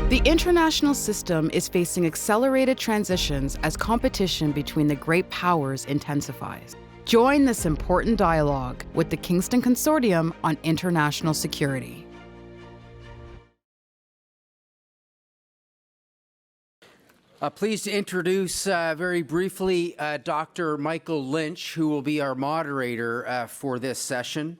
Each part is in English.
The international system is facing accelerated transitions as competition between the great powers intensifies. Join this important dialogue with the Kingston Consortium on International Security. Pleased to introduce very briefly Dr. Michael Lynch, who will be our moderator for this session.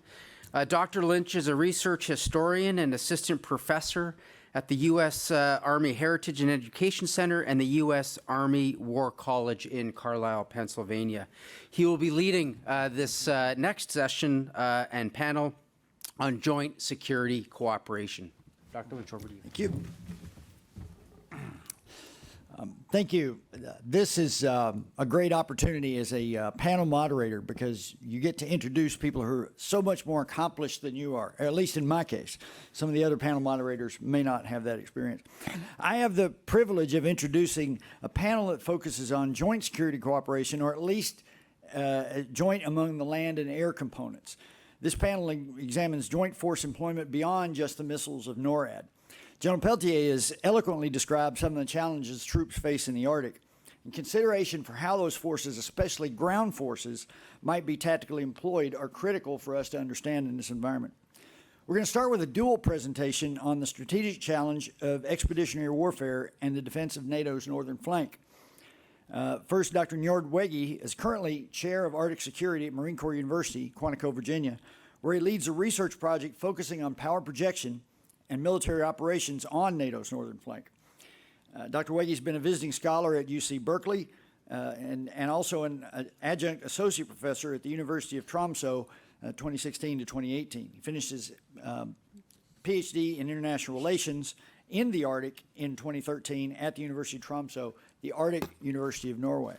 Dr. Lynch is a research historian and assistant professor at the U.S. Army Heritage and Education Center and the U.S. Army War College in Carlisle, Pennsylvania. He will be leading this next session and panel on joint security cooperation. Dr. Lynch, over to you. Thank you. Thank you. This is a great opportunity as a panel moderator because you get to introduce people who are so much more accomplished than you are, or at least in my case. Some of the other panel moderators may not have that experience. I have the privilege of introducing a panel that focuses on joint security cooperation, or at least joint among the land and air components. This panel examines joint force employment beyond just the missiles of NORAD. General Peltier has eloquently described some of the challenges troops face in the Arctic. In consideration for how those forces, especially ground forces, might be tactically employed are critical for us to understand in this environment. We're going to start with a dual presentation on the strategic challenge of expeditionary warfare and the defense of NATO's northern flank. First, Dr. Njord Wegge is currently chair of Arctic Security at Marine Corps University, Quantico, Virginia, where he leads a research project focusing on power projection and military operations on NATO's northern flank. Dr. Wegge has been a visiting scholar at UC Berkeley and also an adjunct associate professor at the University of Tromsø 2016 to 2018. He finished his PhD in international relations in the Arctic in 2013 at the University of Tromsø, the Arctic University of Norway.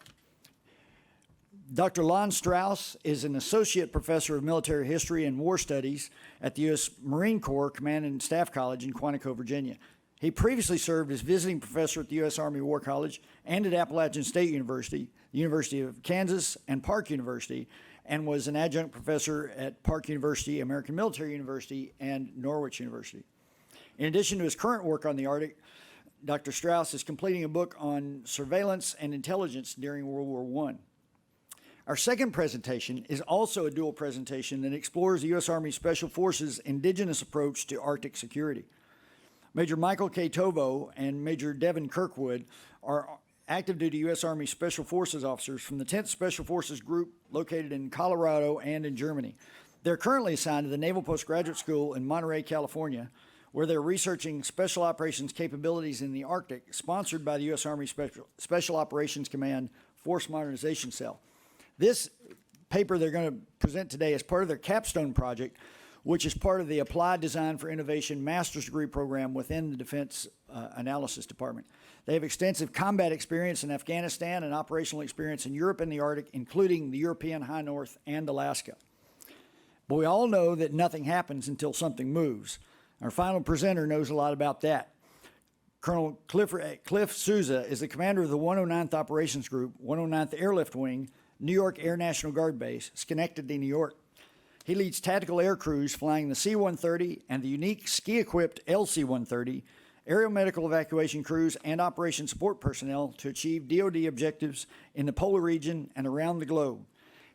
Dr. Lon Strauss is an associate professor of military history and war studies at the U.S. Marine Corps Command and Staff College in Quantico, Virginia. He previously served as visiting professor at the U.S. Army War College and at Appalachian State University, the University of Kansas, and Park University, and was an adjunct professor at Park University, American Military University, and Norwich University. In addition to his current work on the Arctic, Dr. Strauss is completing a book on surveillance and intelligence during World War I. Our second presentation is also a dual presentation that explores the U.S. Army Special Forces' indigenous approach to Arctic security. Major Michael K. Tovo and Major Devin Kirkwood are active duty U.S. Army Special Forces officers from the 10th Special Forces Group located in Colorado and in Germany. They're currently assigned to the Naval Postgraduate School in Monterey, California, where they're researching special operations capabilities in the Arctic, sponsored by the U.S. Army Special Operations Command Force Modernization Cell. This paper they're going to present today is part of their capstone project, which is part of the Applied Design for Innovation master's degree program within the Defense Analysis Department. They have extensive combat experience in Afghanistan and operational experience in Europe and the Arctic, including the European High North and Alaska. But we all know that nothing happens until something moves. Our final presenter knows a lot about that. Colonel Cliff Souza is the commander of the 109th Operations Group, 109th Airlift Wing, New York Air National Guard Base, Schenectady, New York. He leads tactical air crews flying the C-130 and the unique ski-equipped LC-130, aerial medical evacuation crews, and operation support personnel to achieve DoD objectives in the polar region and around the globe.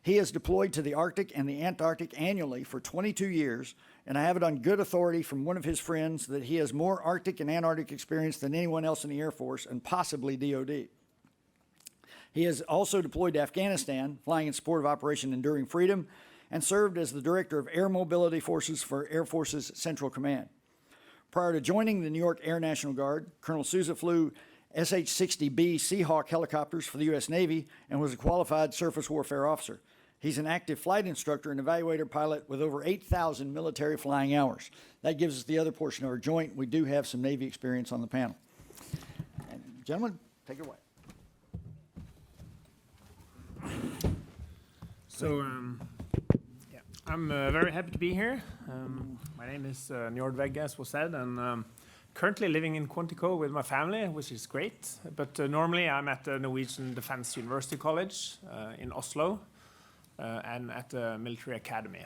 He has deployed to the Arctic and the Antarctic annually for 22 years, and I have it on good authority from one of his friends that he has more Arctic and Antarctic experience than anyone else in the Air Force, and possibly DoD. He has also deployed to Afghanistan, flying in support of Operation Enduring Freedom, and served as the Director of Air Mobility Forces for Air Force's Central Command. Prior to joining the New York Air National Guard, Colonel Souza flew SH-60B Seahawk helicopters for the U.S. Navy and was a qualified surface warfare officer. He's an active flight instructor and evaluator pilot with over 8,000 military flying hours. That gives us the other portion of our joint. We do have some Navy experience on the panel. And gentlemen, take it away. So, I'm very happy to be here. My name is Njord Wegge, as was said, and currently living in Quantico with my family, which is great. But normally I'm at the Norwegian Defence University College in Oslo and at the military academy.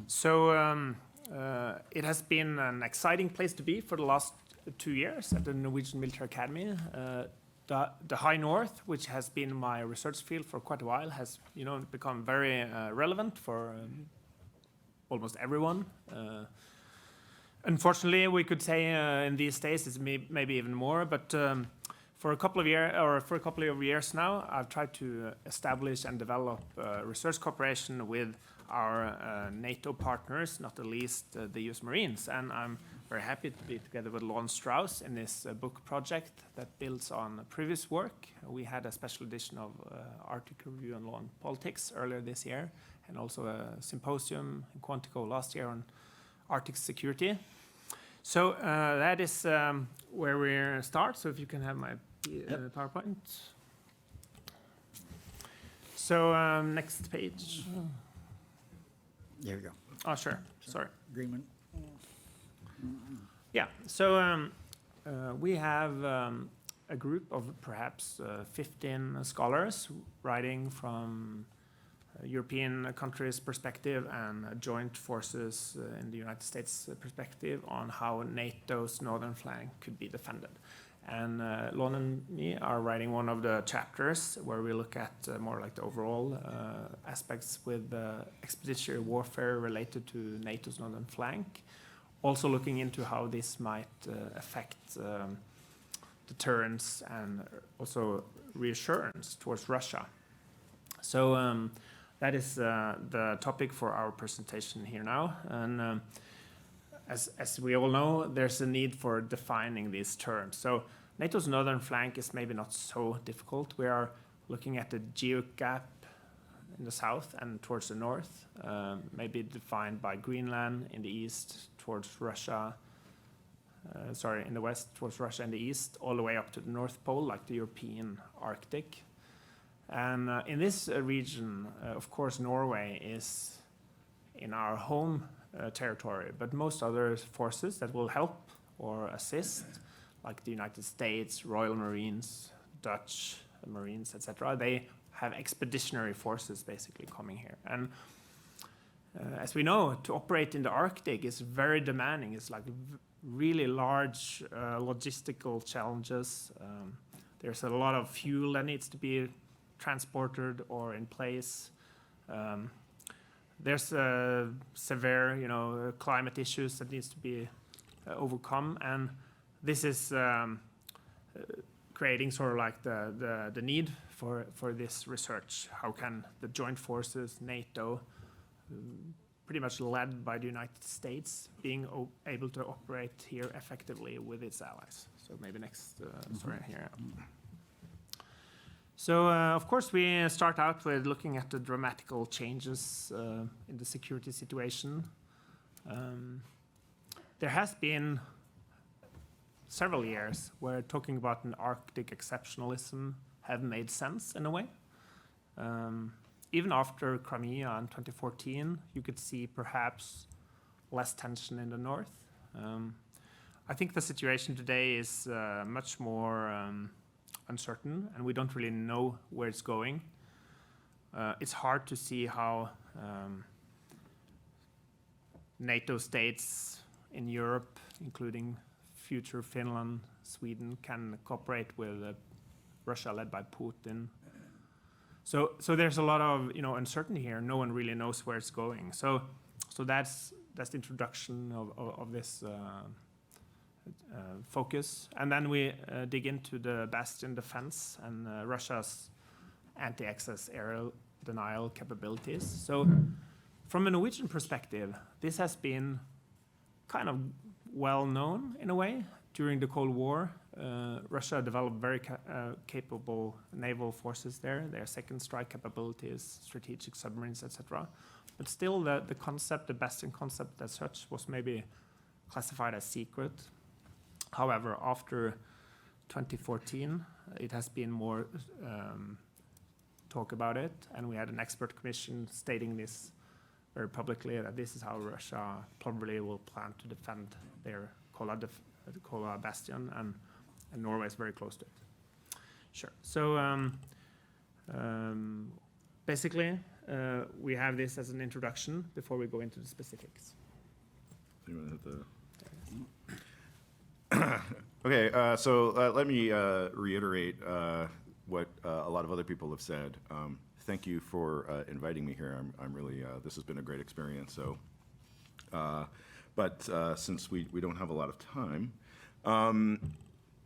So it has been an exciting place to be for the last 2 years at the Norwegian Military Academy. The High North, which has been my research field for quite a while, has become very relevant for almost everyone. Unfortunately, we could say in these days it's maybe even more. But for a couple of years now, I've tried to establish and develop research cooperation with our NATO partners, not the least the U.S. Marines. And I'm very happy to be together with Strauss in this book project that builds on previous work. We had a special edition of Arctic Review on Law and Politics earlier this year, and also a symposium in Quantico last year on Arctic security. So that is where we start. So if you can have my PowerPoint. So next page. There you go. Oh, sure. Sorry. Agreement. Yeah. So we have a group of perhaps 15 scholars writing from European countries' perspective and joint forces in the United States perspective on how NATO's northern flank could be defended. And Lon and me are writing one of the chapters where we look at more like the overall aspects with expeditionary warfare related to NATO's northern flank. Also looking into how this might affect deterrence and also reassurance towards Russia. So that is the topic for our presentation here now. And as we all know, there's a need for defining these terms. So NATO's northern flank is maybe not so difficult. We are looking at the geo gap in the south and towards the north, maybe defined by Greenland in the east towards Russia, in the west towards Russia in the east, all the way up to the North Pole, like the European Arctic. And in this region, of course, Norway is in our home territory, but most other forces that will help or assist, like the United States, Royal Marines, Dutch Marines, etc., they have expeditionary forces basically coming here. And as we know, to operate in the Arctic is very demanding. It's like really large logistical challenges. There's a lot of fuel that needs to be transported or in place. There's severe, climate issues that needs to be overcome, and this is creating sort of like the need for this research. How can the joint forces, NATO, pretty much led by the United States, being able to operate here effectively with its allies? So maybe next, sorry, here. So, of course, we start out with looking at the dramatical changes in the security situation. There has been several years where talking about an Arctic exceptionalism have made sense in a way. Even after Crimea in 2014, you could see perhaps less tension in the north. I think the situation today is much more uncertain, and we don't really know where it's going. It's hard to see how NATO states in Europe, including future Finland, Sweden, can cooperate with Russia led by Putin. So there's a lot of uncertainty here. No one really knows where it's going. So that's the introduction of this focus, and then we dig into the bastion defense and Russia's anti-access aerial denial capabilities. So from a Norwegian perspective, this has been kind of well known in a way. During the Cold War, Russia developed very capable naval forces there. Their second strike capabilities, strategic submarines, etc. But still, the concept, the bastion concept as such, was maybe classified as secret. However, after 2014, it has been more talk about it, and we had an expert commission stating this very publicly, that this is how Russia probably will plan to defend their Kola bastion, and Norway is very close to it. Sure. So basically, we have this as an introduction before we go into the specifics. you want to hit the... Okay, so let me reiterate what a lot of other people have said. Thank you for inviting me here. I'm really, this has been a great experience. So, but since we don't have a lot of time,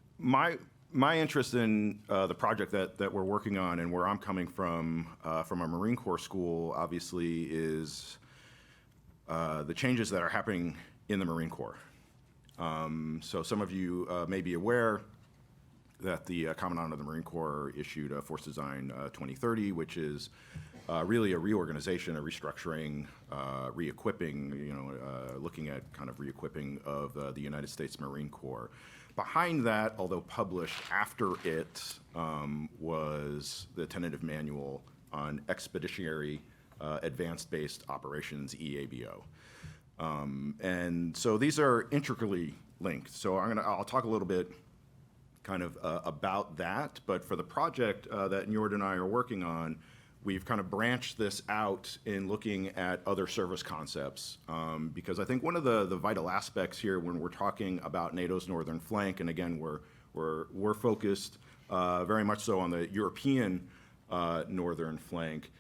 my interest in the project that we're working on and where I'm coming from a Marine Corps school, obviously, is the changes that are happening in the Marine Corps. So some of you may be aware that the Commandant of the Marine Corps issued a Force Design 2030, which is really a reorganization, a restructuring, re-equipping, looking at kind of re-equipping of the United States Marine Corps. Behind that, although published after it, was the tentative manual on Expeditionary Advanced-Based Operations, EABO. And so these are intricately linked. So I'll talk a little bit kind of about that, but for the project that Njord and I are working on, we've kind of branched this out in looking at other service concepts, because I think one of the vital aspects here when we're talking about NATO's northern flank, and again, we're focused very much so on the European northern flank,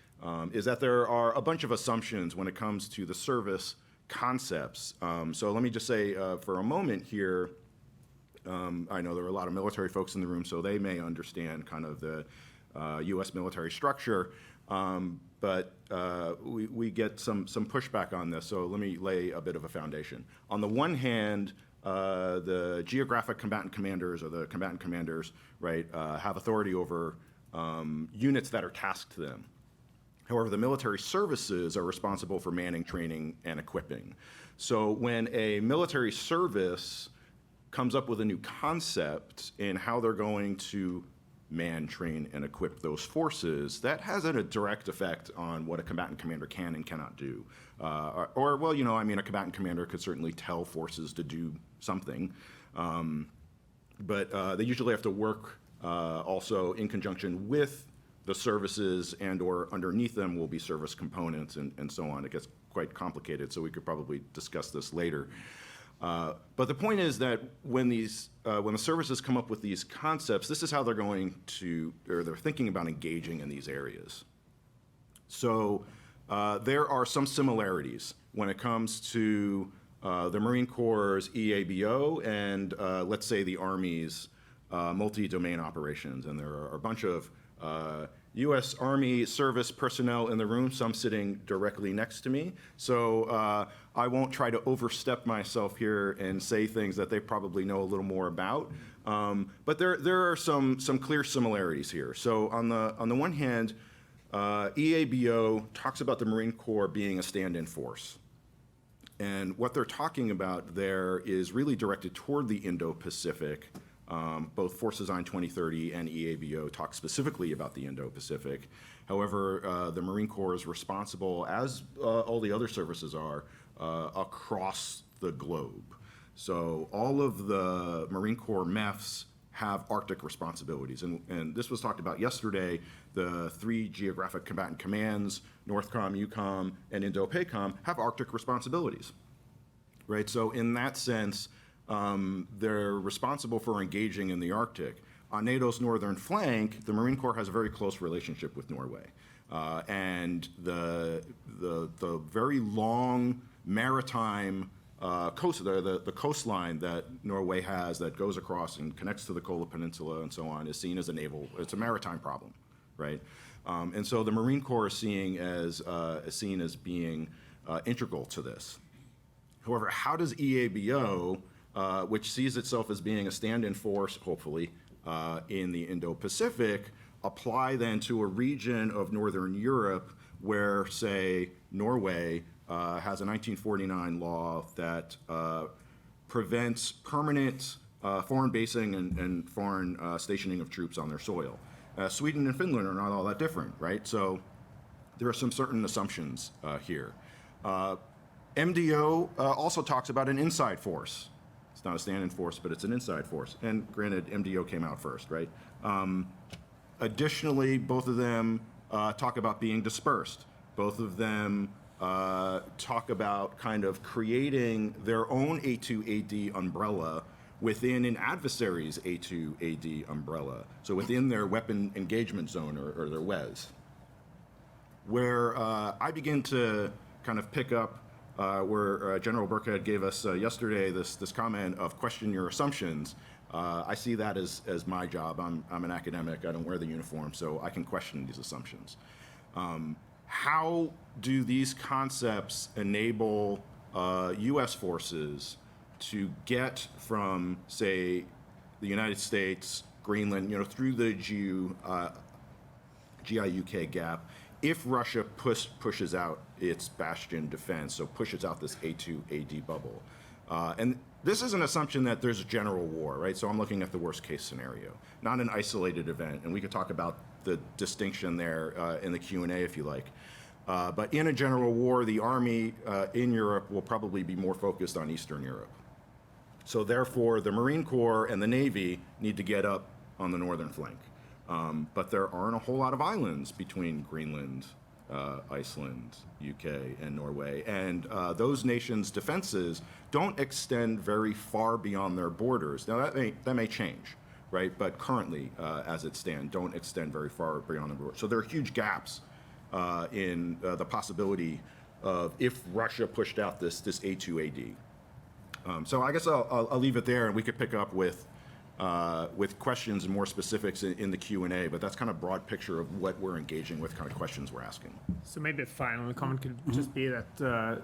is that there are a bunch of assumptions when it comes to the service concepts. So let me just say for a moment here, I know there are a lot of military folks in the room, so they may understand kind of the U.S. military structure, but we get some pushback on this, so let me lay a bit of a foundation. On the one hand, the geographic combatant commanders, or the combatant commanders, right, have authority over units that are tasked to them. However, the military services are responsible for manning, training, and equipping. So when a military service comes up with a new concept in how they're going to man, train, and equip those forces, that has a direct effect on what a combatant commander can and cannot do. Well, a combatant commander could certainly tell forces to do something, but they usually have to work also in conjunction with the services, and or underneath them will be service components and so on. It gets quite complicated, so we could probably discuss this later. But the point is that when the services come up with these concepts, this is how they're going to, or they're thinking about engaging in these areas. So there are some similarities when it comes to the Marine Corps' EABO and let's say the Army's multi-domain operations. And there are a bunch of U.S. Army service personnel in the room, some sitting directly next to me. So I won't try to overstep myself here and say things that they probably know a little more about. But there are some clear similarities here. So on the one hand, EABO talks about the Marine Corps being a stand-in force. And what they're talking about there is really directed toward the Indo-Pacific. Both Force Design 2030 and EABO talk specifically about the Indo-Pacific. However, the Marine Corps is responsible, as all the other services are, across the globe. So all of the Marine Corps MEFs have Arctic responsibilities. And this was talked about yesterday. The 3 geographic combatant commands, NORTHCOM, EUCOM, and INDOPACOM, have Arctic responsibilities, right? So in that sense, they're responsible for engaging in the Arctic. On NATO's northern flank, the Marine Corps has a very close relationship with Norway. And the very long maritime coast, the coastline that Norway has that goes across and connects to the Kola Peninsula and so on is seen as it's a maritime problem, right? And so the Marine Corps is seen as being integral to this. However, how does EABO, which sees itself as being a stand-in force, hopefully, in the Indo-Pacific, apply then to a region of Northern Europe where, say, Norway has a 1949 law that prevents permanent foreign basing and foreign stationing of troops on their soil. Sweden and Finland are not all that different, right? So there are some certain assumptions here. MDO also talks about an inside force. It's not a stand-in force, but it's an inside force. And granted, MDO came out first, right? Additionally, both of them talk about being dispersed. Both of them talk about kind of creating their own A2AD umbrella within an adversary's A2AD umbrella, so within their weapon engagement zone or their WEZ. Where I begin to kind of pick up where General Burkhead gave us yesterday this comment of question your assumptions. I see that as my job. I'm an academic. I don't wear the uniform, so I can question these assumptions. How do these concepts enable U.S. forces to get from, say, the United States, Greenland, through the GIUK gap, if Russia pushes out its bastion defense, so pushes out this A2AD bubble? And this is an assumption that there's a general war, right? So I'm looking at the worst case scenario, not an isolated event. And we could talk about the distinction there in the Q&A if you like. But in a general war, the army in Europe will probably be more focused on Eastern Europe. So therefore, the Marine Corps and the Navy need to get up on the northern flank. But there aren't a whole lot of islands between Greenland, Iceland, UK, and Norway. And those nations' defenses don't extend very far beyond their borders. Now, that may change, right? But currently, as it stands, don't extend very far beyond the borders. So there are huge gaps in the possibility of if Russia pushed out this A2AD. So I guess I'll leave it there, and we could pick up with questions and more specifics in the Q&A, but that's kind of broad picture of what we're engaging with, kind of questions we're asking. So maybe a final comment could just be that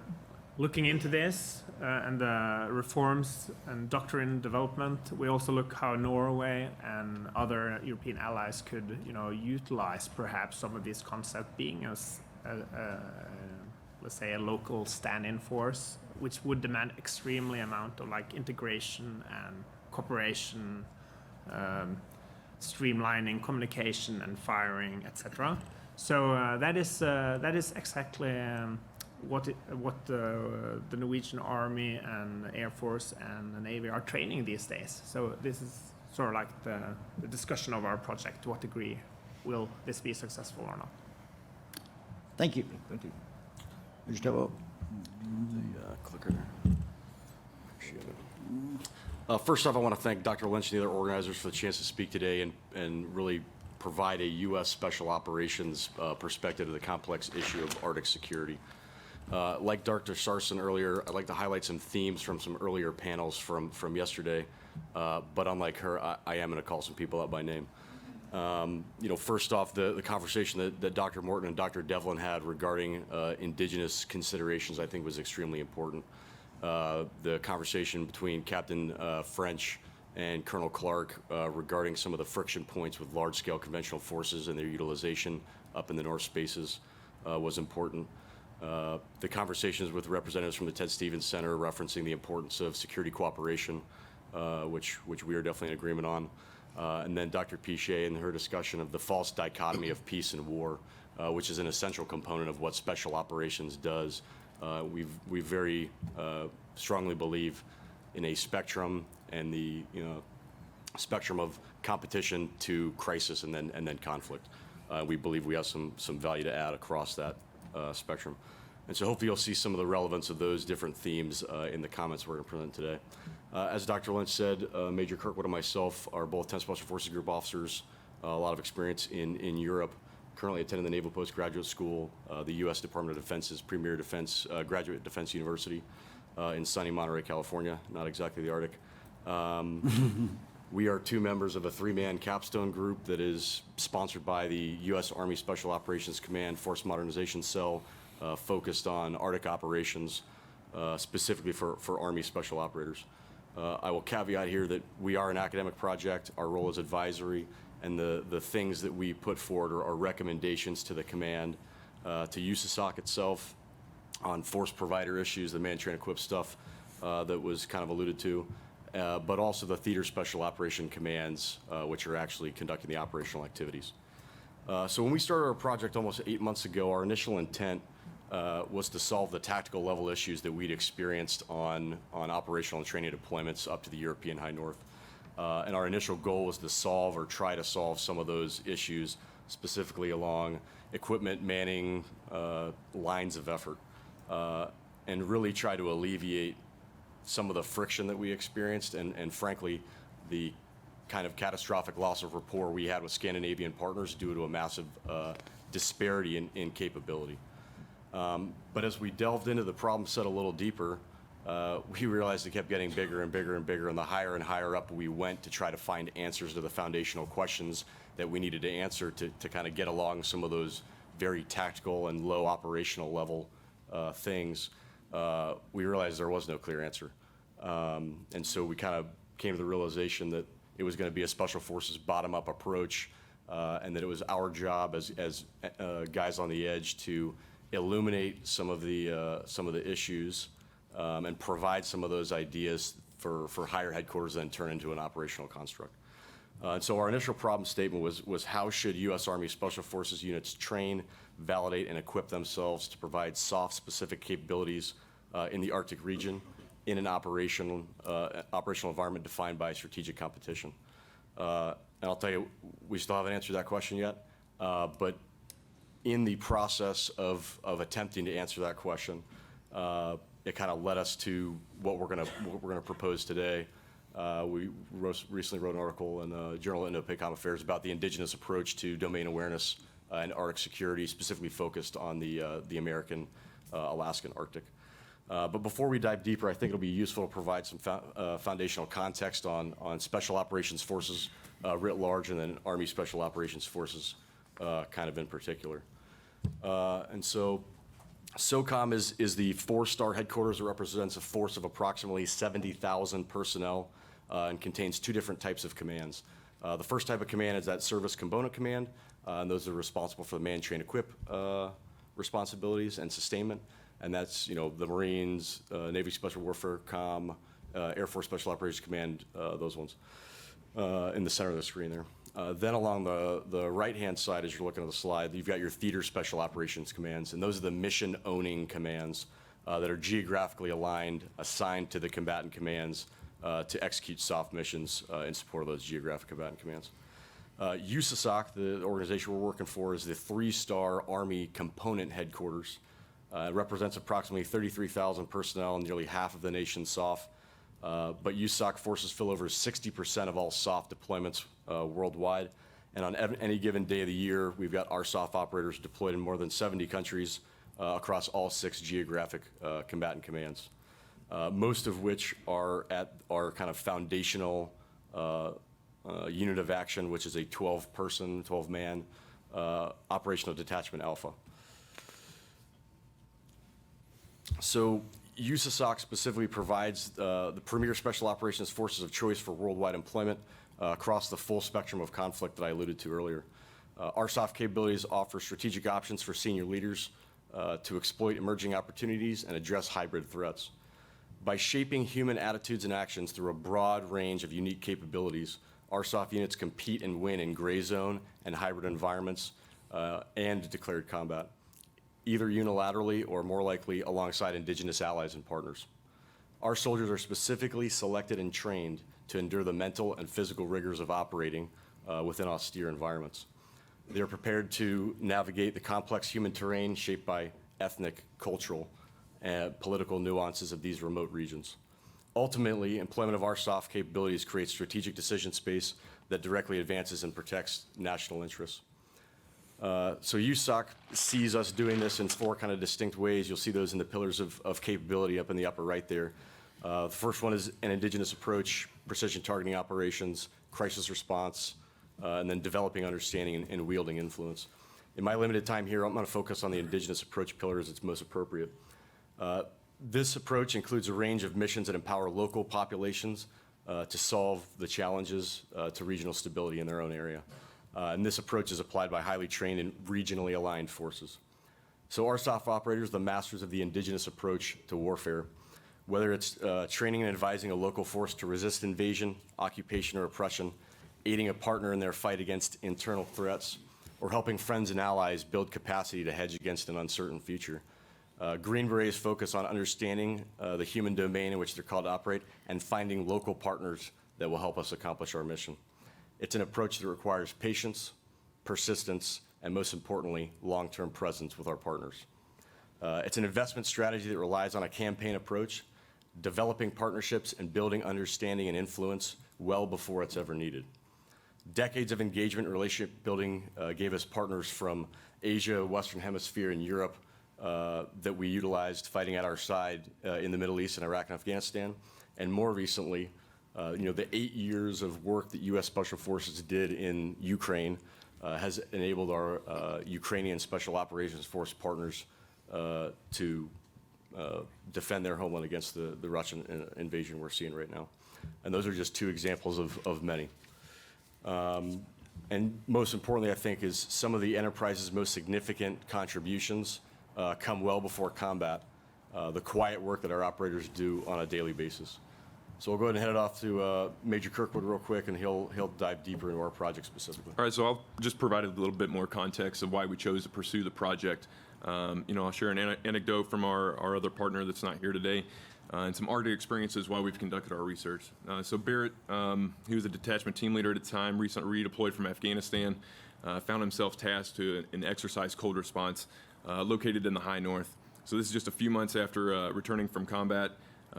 looking into this and the reforms and doctrine development, we also look how Norway and other European allies could, utilize perhaps some of these concepts being as, let's say, a local stand-in force, which would demand extremely amount of integration and cooperation, streamlining communication and firing, etc. So that is exactly what the Norwegian Army and Air Force and the Navy are training these days. So this is sort of like the discussion of our project. To what degree will this be successful or not? Thank you. Thank you. Mr. Tovo. The clicker. Appreciate it. First off, I want to thank Dr. Lynch and the other organizers for the chance to speak today and really provide a U.S. Special Operations perspective to the complex issue of Arctic security. Like Dr. Sarson earlier, I'd like to highlight some themes from some earlier panels from yesterday, but unlike her, I am going to call some people out by name. First off, the conversation that Dr. Morton and Dr. Devin had regarding indigenous considerations, I think, was extremely important. The conversation between Captain French and Colonel Clark regarding some of the friction points with large-scale conventional forces and their utilization up in the North Spaces was important. The conversations with representatives from the Ted Stevens Center referencing the importance of security cooperation, which we are definitely in agreement on. And then Dr. Pichet and her discussion of the false dichotomy of peace and war, which is an essential component of what special operations does. We very strongly believe in a spectrum and the spectrum of competition to crisis and then conflict. We believe we have some value to add across that spectrum. And so hopefully you'll see some of the relevance of those different themes in the comments we're going to present today. As Dr. Lynch said, Major Kirkwood and myself are both 10th Special Forces Group officers, a lot of experience in Europe, currently attending the Naval Postgraduate School, the U.S. Department of Defense's premier graduate defense university in sunny Monterey, California, not exactly the Arctic. We are two members of a three-man capstone group that is sponsored by the U.S. Army Special Operations Command Force Modernization Cell, focused on Arctic operations, specifically for Army special operators. I will caveat here that we are an academic project. Our role is advisory, and the things that we put forward are recommendations to the command, to USASOC itself on force provider issues, the man, train, equip stuff that was kind of alluded to, but also the theater special operation commands, which are actually conducting the operational activities. So when we started our project almost 8 months ago, our initial intent was to solve the tactical level issues that we'd experienced on operational and training deployments up to the European High North. And our initial goal was to solve or try to solve some of those issues, specifically along equipment manning lines of effort. and really try to alleviate some of the friction that we experienced and frankly, the kind of catastrophic loss of rapport we had with Scandinavian partners due to a massive disparity in capability. But as we delved into the problem set a little deeper, we realized it kept getting bigger and bigger and bigger, and the higher and higher up we went to try to find answers to the foundational questions that we needed to answer to kind of get along some of those very tactical and low operational level things, we realized there was no clear answer. And so we kind of came to the realization that it was going to be a Special Forces bottom-up approach, and that it was our job as guys on the edge to illuminate some of the issues and provide some of those ideas for higher headquarters, then turn into an operational construct. And so our initial problem statement was how should U.S. Army Special Forces units train, validate, and equip themselves to provide soft, specific capabilities in the Arctic region in an operational environment defined by strategic competition. And I'll tell you, we still haven't answered that question yet, but in the process of attempting to answer that question, it kind of led us to what we're gonna propose today. We recently wrote an article in the Journal of Indo-Pacific Affairs about the indigenous approach to domain awareness and Arctic security, specifically focused on the American Alaskan Arctic. But before we dive deeper, I think it'll be useful to provide some foundational context on Special Operations Forces writ large, and then Army Special Operations Forces kind of in particular. And so SOCOM is the four-star headquarters that represents a force of approximately 70,000 personnel and contains two different types of commands. The first type of command is that Service Component Command, and those are responsible for the man, train, equip responsibilities and sustainment. And that's, you know, the Marines, Navy Special Warfare Comm, Air Force Special Operations Command, those ones in the center of the screen there. Then along the right-hand side, as you're looking at the slide, you've got your Theater Special Operations Commands, and those are the mission-owning commands that are geographically aligned, assigned to the combatant commands to execute soft missions in support of those geographic combatant commands. USASOC, the organization we're working for, is the three-star Army component headquarters. It represents approximately 33,000 personnel and nearly half of the nation's SOF. But USOC forces fill over 60% of all SOF deployments worldwide. And on any given day of the year, we've got our SOF operators deployed in more than 70 countries across all 6 geographic combatant commands, most of which are at our kind of foundational unit of action, which is a 12-person, 12-man operational detachment Alpha. So USASOC specifically provides the premier special operations forces of choice for worldwide employment across the full spectrum of conflict that I alluded to earlier. Our SOF capabilities offer strategic options for senior leaders to exploit emerging opportunities and address hybrid threats. By shaping human attitudes and actions through a broad range of unique capabilities, our SOF units compete and win in gray zone and hybrid environments and declared combat, either unilaterally or more likely alongside indigenous allies and partners. Our soldiers are specifically selected and trained to endure the mental and physical rigors of operating within austere environments. They are prepared to navigate the complex human terrain shaped by ethnic, cultural, and political nuances of these remote regions. Ultimately, employment of our SOF capabilities creates strategic decision space that directly advances and protects national interests. So USOC sees us doing this in 4 kind of distinct ways. You'll see those in the pillars of capability up in the upper right there. The first one is an indigenous approach, precision targeting operations, crisis response, and then developing understanding and wielding influence. In my limited time here, I'm going to focus on the indigenous approach pillar as it's most appropriate. This approach includes a range of missions that empower local populations to solve the challenges to regional stability in their own area. And this approach is applied by highly trained and regionally aligned forces. So our SOF operators, the masters of the indigenous approach to warfare, whether it's training and advising a local force to resist invasion, occupation, or oppression, aiding a partner in their fight against internal threats, or helping friends and allies build capacity to hedge against an uncertain future. Green Berets focus on understanding the human domain in which they're called to operate and finding local partners that will help us accomplish our mission. It's an approach that requires patience, persistence, and most importantly, long-term presence with our partners. It's an investment strategy that relies on a campaign approach, developing partnerships and building understanding and influence well before it's ever needed. Decades of engagement and relationship building gave us partners from Asia, Western Hemisphere, and Europe that we utilized fighting at our side in the Middle East and Iraq and Afghanistan. And more recently, the 8 years of work that U.S. Special Forces did in Ukraine has enabled our Ukrainian Special Operations Force partners to defend their homeland against the Russian invasion we're seeing right now. And those are just two examples of many. And most importantly, I think, is some of the enterprise's most significant contributions come well before combat, the quiet work that our operators do on a daily basis. So we'll go ahead and head it off to Major Kirkwood real quick, and he'll dive deeper into our project specifically. All right, so I'll just provide a little bit more context of why we chose to pursue the project. I'll share an anecdote from our other partner that's not here today, and some Arctic experiences while we've conducted our research. So Barrett, he was a detachment team leader at the time, recently redeployed from Afghanistan, found himself tasked to an exercise cold response located in the high north. So this is just a few months after returning from combat.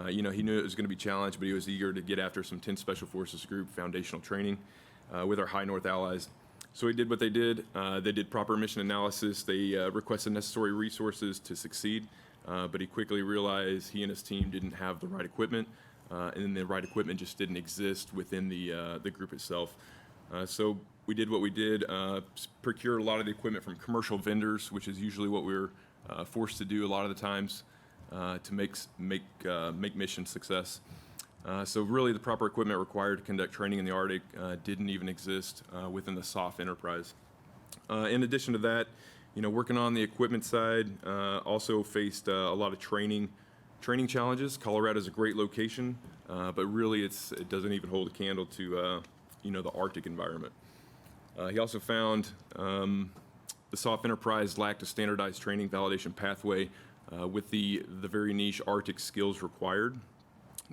He knew it was going to be challenged, but he was eager to get after some 10th Special Forces Group foundational training with our high north allies. So he did what they did. They did proper mission analysis. They requested necessary resources to succeed, but he quickly realized he and his team didn't have the right equipment, and the right equipment just didn't exist within the group itself. So we did what we did, procure a lot of the equipment from commercial vendors, which is usually what we're forced to do a lot of the times to make mission success. So really the proper equipment required to conduct training in the Arctic didn't even exist within the SOF enterprise. In addition to that, working on the equipment side, also faced a lot of training challenges. Colorado is a great location, but really it doesn't even hold a candle to the Arctic environment. He also found the SOF enterprise lacked a standardized training validation pathway with the very niche Arctic skills required.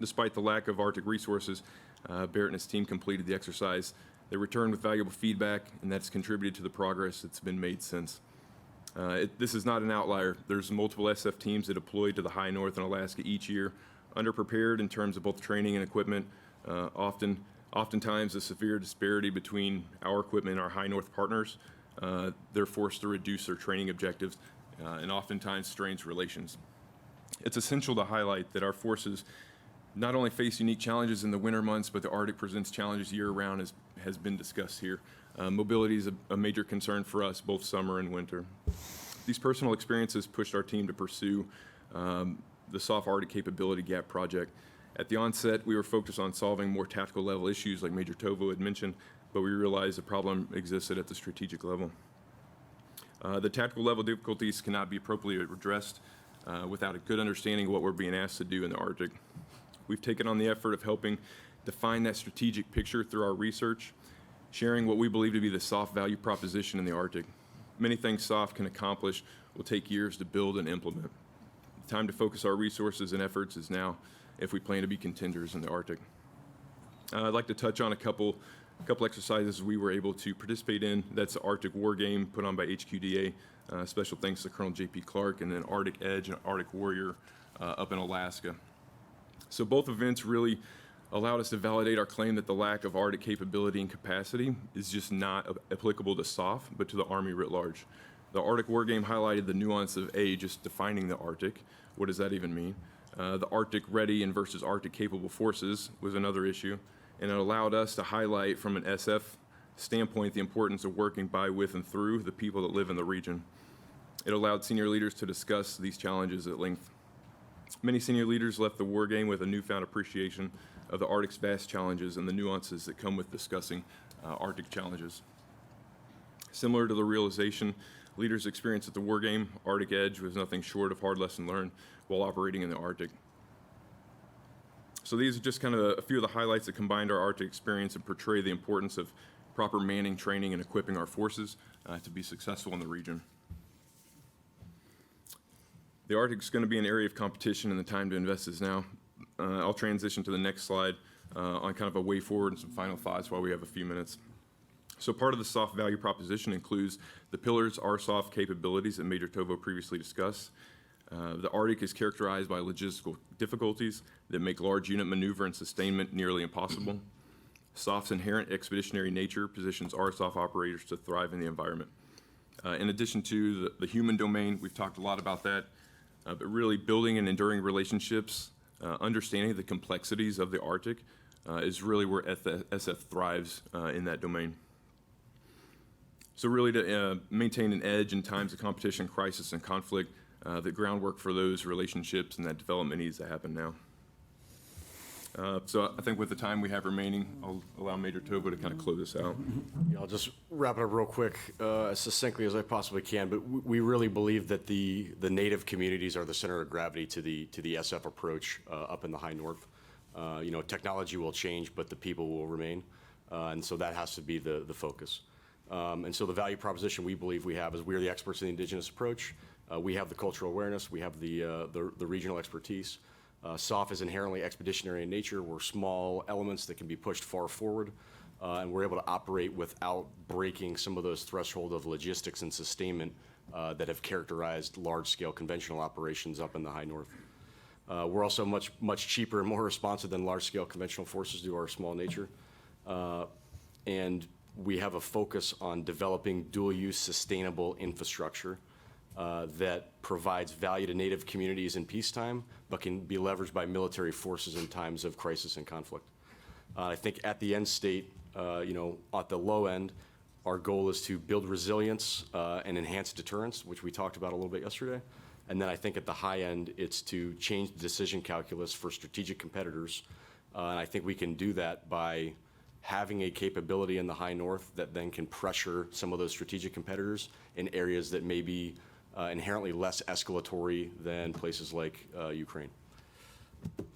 Despite the lack of Arctic resources, Barrett and his team completed the exercise. They returned with valuable feedback, and that's contributed to the progress that's been made since. This is not an outlier. There's multiple SF teams that deploy to the high north and Alaska each year, underprepared in terms of both training and equipment. Oftentimes, the severe disparity between our equipment and our high north partners, they're forced to reduce their training objectives, and oftentimes strains relations. It's essential to highlight that our forces not only face unique challenges in the winter months, but the Arctic presents challenges year-round, as has been discussed here. Mobility is a major concern for us, both summer and winter. These personal experiences pushed our team to pursue the SOF Arctic Capability Gap project. At the onset, we were focused on solving more tactical level issues like Major Tovo had mentioned, but we realized the problem existed at the strategic level. The tactical level difficulties cannot be appropriately addressed without a good understanding of what we're being asked to do in the Arctic. We've taken on the effort of helping define that strategic picture through our research, sharing what we believe to be the SOF value proposition in the Arctic. Many things SOF can accomplish will take years to build and implement. The time to focus our resources and efforts is now if we plan to be contenders in the Arctic. I'd like to touch on a couple exercises we were able to participate in. That's the Arctic War Game put on by HQDA. Special thanks to Colonel J.P. Clark, and then Arctic Edge and Arctic Warrior up in Alaska. So both events really allowed us to validate our claim that the lack of Arctic capability and capacity is just not applicable to SOF, but to the Army writ large. The Arctic War Game highlighted the nuance of just defining the Arctic. What does that even mean? The Arctic ready and versus Arctic capable forces was another issue, and it allowed us to highlight from an SF standpoint the importance of working by, with, and through the people that live in the region. It allowed senior leaders to discuss these challenges at length. Many senior leaders left the war game with a newfound appreciation of the Arctic's vast challenges and the nuances that come with discussing Arctic challenges. Similar to the realization leaders experienced at the war game, Arctic Edge was nothing short of hard lesson learned while operating in the Arctic. So these are just kind of a few of the highlights that combined our Arctic experience and portray the importance of proper manning, training, and equipping our forces to be successful in the region. The Arctic is going to be an area of competition, and the time to invest is now. I'll transition to the next slide on kind of a way forward and some final thoughts while we have a few minutes. So part of the SOF value proposition includes the pillars, our SOF capabilities that Major Tovo previously discussed. The Arctic is characterized by logistical difficulties that make large unit maneuver and sustainment nearly impossible. SOF's inherent expeditionary nature positions our SOF operators to thrive in the environment. In addition to the human domain, we've talked a lot about that, but really building and enduring relationships, understanding the complexities of the Arctic is really where SF thrives in that domain. So really to maintain an edge in times of competition, crisis, and conflict, the groundwork for those relationships and that development needs to happen now. So I think with the time we have remaining, I'll allow Major Tovo to kind of close this out. Yeah, I'll just wrap it up real quick, as succinctly as I possibly can. But we really believe that the native communities are the center of gravity to the SF approach up in the high north. Technology will change, but the people will remain, and so that has to be the focus. And so the value proposition we believe we have is we're the experts in the indigenous approach. We have the cultural awareness. We have the regional expertise. SOF is inherently expeditionary in nature. We're small elements that can be pushed far forward, and we're able to operate without breaking some of those thresholds of logistics and sustainment that have characterized large-scale conventional operations up in the high north. We're also much cheaper and more responsive than large-scale conventional forces due to our small nature. And we have a focus on developing dual-use sustainable infrastructure that provides value to native communities in peacetime, but can be leveraged by military forces in times of crisis and conflict. I think at the end state, at the low end, our goal is to build resilience and enhance deterrence, which we talked about a little bit yesterday. And then I think at the high end, it's to change the decision calculus for strategic competitors. And I think we can do that by having a capability in the high north that then can pressure some of those strategic competitors in areas that may be inherently less escalatory than places like Ukraine.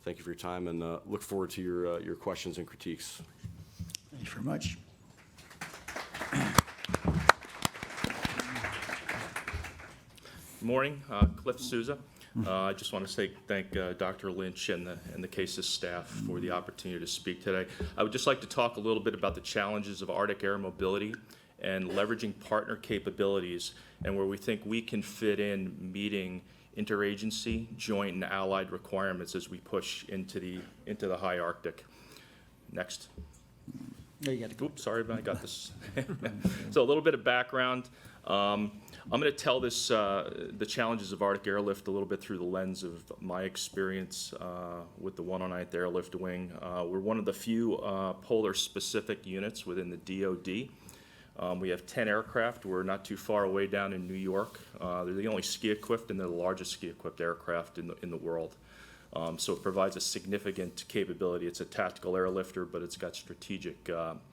Thank you for your time, and look forward to your questions and critiques. Thanks very much. Good morning, Cliff Souza. I just want to thank Dr. Lynch and the CASIS staff for the opportunity to speak today. I would just like to talk a little bit about the challenges of Arctic air mobility and leveraging partner capabilities, and where we think we can fit in meeting interagency, joint, and allied requirements as we push into the high Arctic. Next. There you got to go. Oops, sorry, but I got this. So a little bit of background. I'm going to tell this the challenges of Arctic airlift a little bit through the lens of my experience with the 109th Airlift Wing. We're one of the few polar-specific units within the DoD. We have 10 aircraft. We're not too far away down in New York. They're the only ski-equipped and they're the largest ski-equipped aircraft in the world. So it provides a significant capability. It's a tactical airlifter, but it's got strategic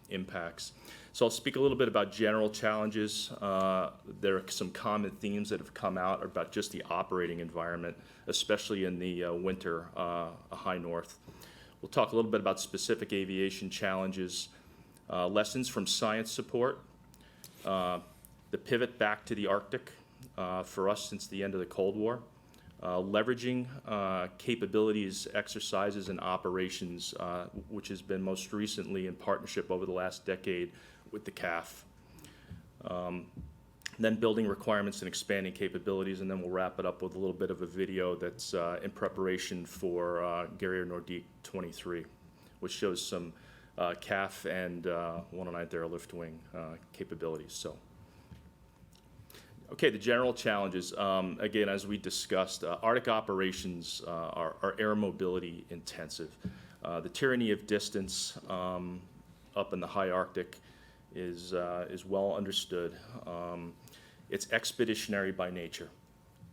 impacts. So I'll speak a little bit about general challenges. There are some common themes that have come out about just the operating environment, especially in the winter high north. We'll talk a little bit about specific aviation challenges, lessons from science support, the pivot back to the Arctic for us since the end of the Cold War, leveraging capabilities, exercises, and operations, which has been most recently in partnership over the last decade with the CAF. Then building requirements and expanding capabilities, and then we'll wrap it up with a little bit of a video that's in preparation for Guerrier Nordique 23, which shows some CAF and 109th Airlift Wing capabilities. So, okay, the general challenges. Again, as we discussed, Arctic operations are air mobility intensive. The tyranny of distance up in the high Arctic is well understood. It's expeditionary by nature.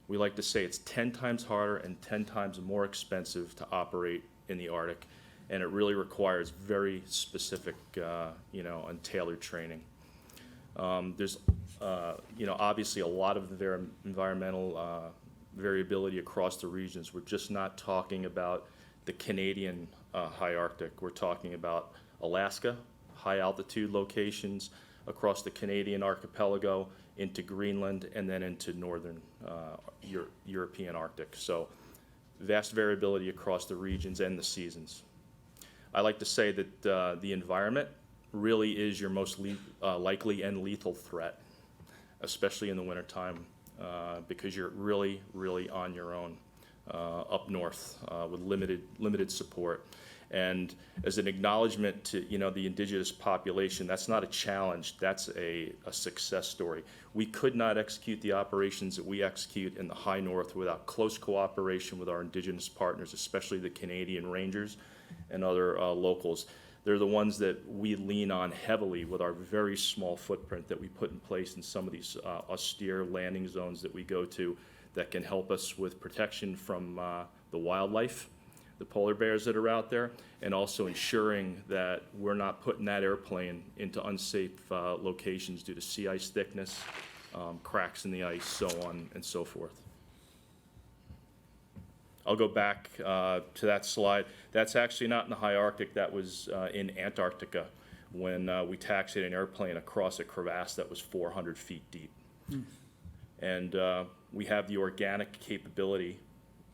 We like to say it's 10 times harder and 10 times more expensive to operate in the Arctic, and it really requires very specific, and tailored training. There's, obviously a lot of the environmental variability across the regions. We're just not talking about the Canadian high Arctic. We're talking about Alaska, high altitude locations across the Canadian archipelago into Greenland and then into northern European Arctic. So vast variability across the regions and the seasons. I like to say that the environment really is your most likely and lethal threat, especially in the wintertime because you're really, really on your own up north with limited support. And as an acknowledgement to, the indigenous population, that's not a challenge, that's a success story. We could not execute the operations that we execute in the high north without close cooperation with our indigenous partners, especially the Canadian Rangers and other locals. They're the ones that we lean on heavily with our very small footprint that we put in place in some of these austere landing zones that we go to that can help us with protection from the wildlife, the polar bears that are out there, and also ensuring that we're not putting that airplane into unsafe locations due to sea ice thickness, cracks in the ice, so on and so forth. I'll go back to that slide. That's actually not in the high Arctic, that was in Antarctica when we taxied an airplane across a crevasse that was 400 feet deep. And we have the organic capability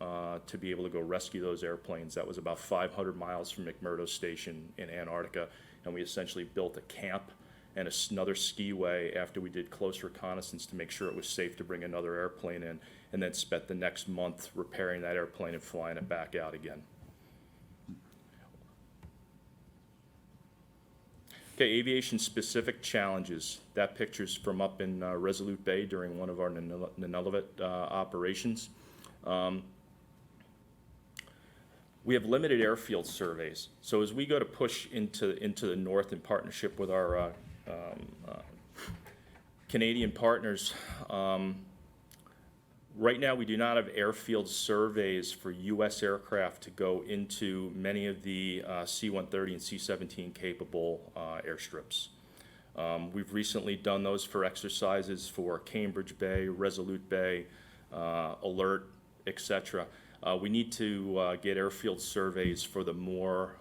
to be able to go rescue those airplanes. That was about 500 miles from McMurdo Station in Antarctica, and we essentially built a camp and another skiway after we did close reconnaissance to make sure it was safe to bring another airplane in, and then spent the next month repairing that airplane and flying it back out again. Okay, aviation-specific challenges. That picture's from up in Resolute Bay during one of our Nunavut operations. We have limited airfield surveys. So as we go to push into the north in partnership with our Canadian partners, right now we do not have airfield surveys for U.S. aircraft to go into many of the C-130 and C-17 capable airstrips. We've recently done those for exercises for Cambridge Bay, Resolute Bay, Alert, etc. We need to get airfield surveys for the more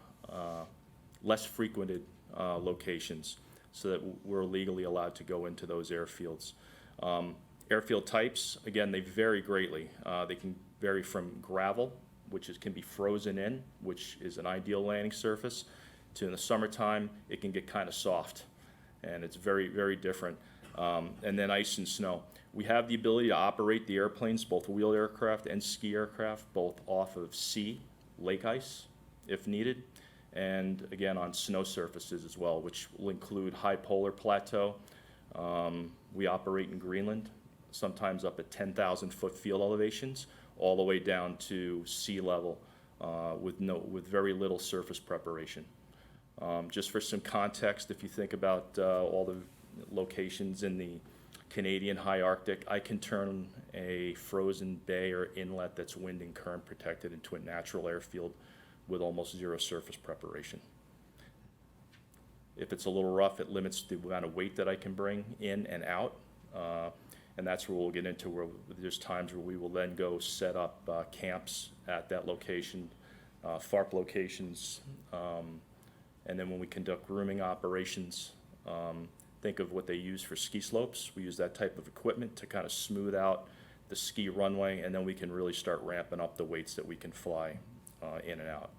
less frequented locations so that we're legally allowed to go into those airfields. Airfield types, again, they vary greatly. They can vary from gravel, which can be frozen in, which is an ideal landing surface, to in the summertime, it can get kind of soft, and it's very, very different. And then ice and snow. We have the ability to operate the airplanes, both wheeled aircraft and ski aircraft, both off of sea, lake ice, if needed, and again on snow surfaces as well, which will include high polar plateau. We operate in Greenland, sometimes up at 10,000 foot field elevations, all the way down to sea level with very little surface preparation. Just for some context, if you think about all the locations in the Canadian high Arctic, I can turn a frozen bay or inlet that's wind and current protected into a natural airfield with almost zero surface preparation. If it's a little rough, it limits the amount of weight that I can bring in and out, and that's where we'll get into where there's times where we will then go set up camps at that location, FARP locations, and then when we conduct grooming operations, think of what they use for ski slopes. We use that type of equipment to kind of smooth out the ski runway, and then we can really start ramping up the weights that we can fly in and out.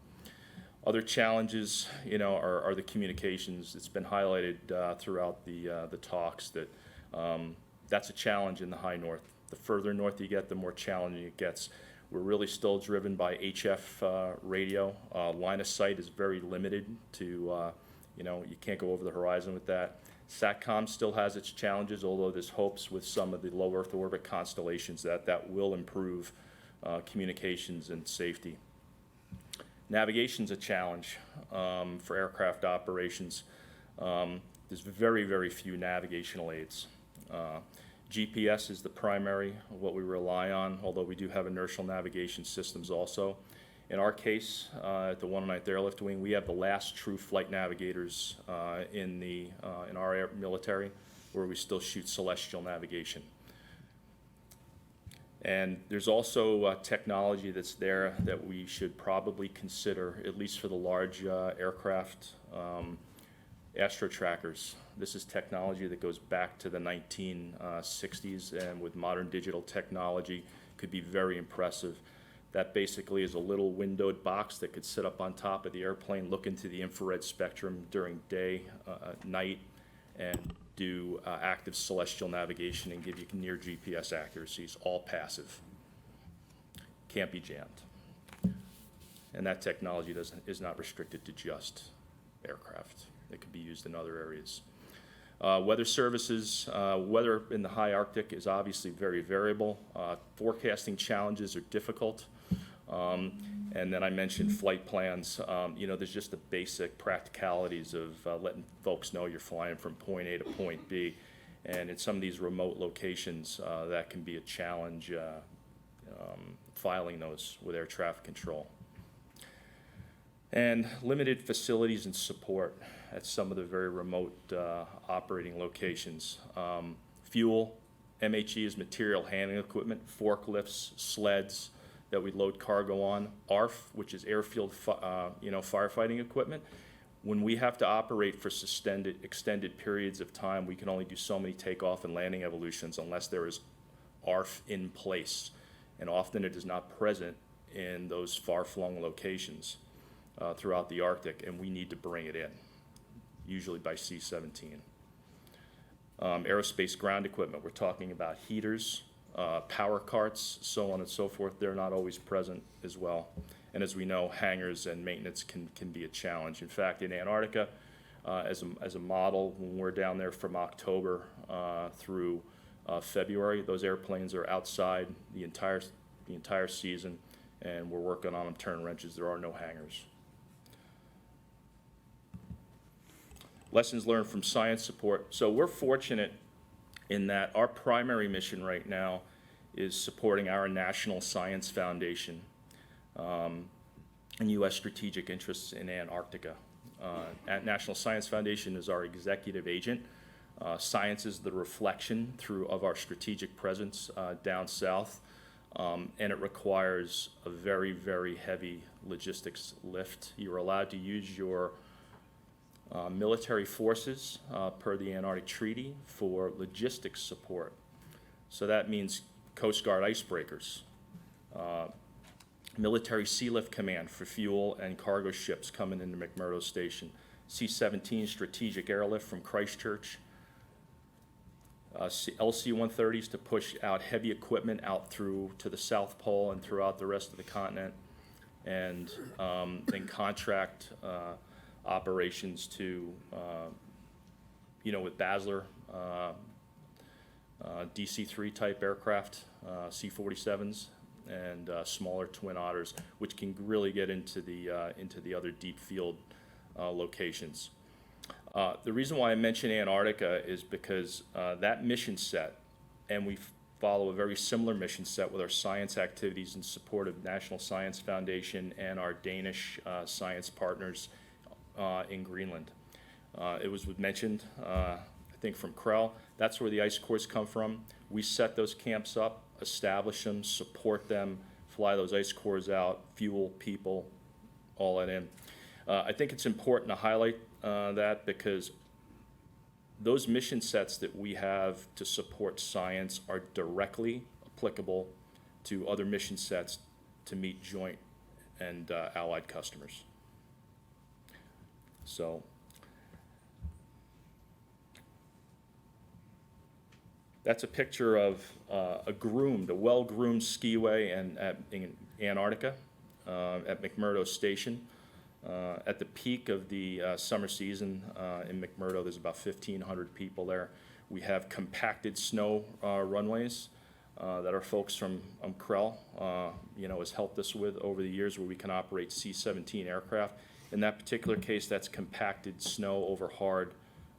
Other challenges, are the communications. It's been highlighted throughout the talks that that's a challenge in the high north. The further north you get, the more challenging it gets. We're really still driven by HF radio. Line of sight is very limited to, you can't go over the horizon with that. SATCOM still has its challenges, although there's hopes with some of the low Earth orbit constellations that will improve communications and safety. Navigation's a challenge for aircraft operations. There's very, very few navigational aids. GPS is the primary, what we rely on, although we do have inertial navigation systems also. In our case, at the 109th Airlift Wing, we have the last true flight navigators in our military, where we still shoot celestial navigation. And there's also technology that's there that we should probably consider, at least for the large aircraft, astro trackers. This is technology that goes back to the 1960s, and with modern digital technology, could be very impressive. That basically is a little windowed box that could sit up on top of the airplane, look into the infrared spectrum during day, night, and do active celestial navigation and give you near GPS accuracies, all passive. Can't be jammed. And that technology is not restricted to just aircraft. It could be used in other areas. Weather services, weather in the high Arctic is obviously very variable. Forecasting challenges are difficult. And then I mentioned flight plans. There's just the basic practicalities of letting folks know you're flying from point A to point B. And in some of these remote locations, that can be a challenge filing those with air traffic control. And limited facilities and support at some of the very remote operating locations. Fuel, MHE is material handling equipment, forklifts, sleds that we load cargo on, ARF, which is airfield firefighting equipment. When we have to operate for extended periods of time, we can only do so many takeoff and landing evolutions unless there is ARF in place. And often it is not present in those far-flung locations throughout the Arctic, and we need to bring it in, usually by C-17. Aerospace ground equipment, we're talking about heaters, power carts, so on and so forth. They're not always present as well. And as we know, hangars and maintenance can be a challenge. In fact, in Antarctica, as a model, when we're down there from October through February, those airplanes are outside the entire season, and we're working on them turn wrenches. There are no hangars. Lessons learned from science support. So we're fortunate in that our primary mission right now is supporting our National Science Foundation and U.S. strategic interests in Antarctica. National Science Foundation is our executive agent. Science is the reflection of our strategic presence down south, and it requires a very, very heavy logistics lift. You're allowed to use your military forces per the Antarctic Treaty for logistics support. So that means Coast Guard icebreakers, military Sea Lift Command for fuel and cargo ships coming into McMurdo Station, C-17 strategic airlift from Christchurch, LC-130s to push out heavy equipment out through to the South Pole and throughout the rest of the continent, and then contract operations to, with Basler, DC-3 type aircraft, C-47s, and smaller Twin Otters, which can really get into the other deep field locations. The reason why I mention Antarctica is because that mission set, and we follow a very similar mission set with our science activities in support of National Science Foundation and our Danish science partners in Greenland. It was mentioned, I think from Krell, that's where the ice cores come from. We set those camps up, establish them, support them, fly those ice cores out, fuel, people, all that in. I think it's important to highlight that because those mission sets that we have to support science are directly applicable to other mission sets to meet joint and allied customers. So that's a picture of a well-groomed skiway in Antarctica at McMurdo Station. At the peak of the summer season in McMurdo, there's about 1,500 people there. We have compacted snow runways that our folks from Krell has helped us with over the years, where we can operate C-17 aircraft. In that particular case, that's compacted snow over hard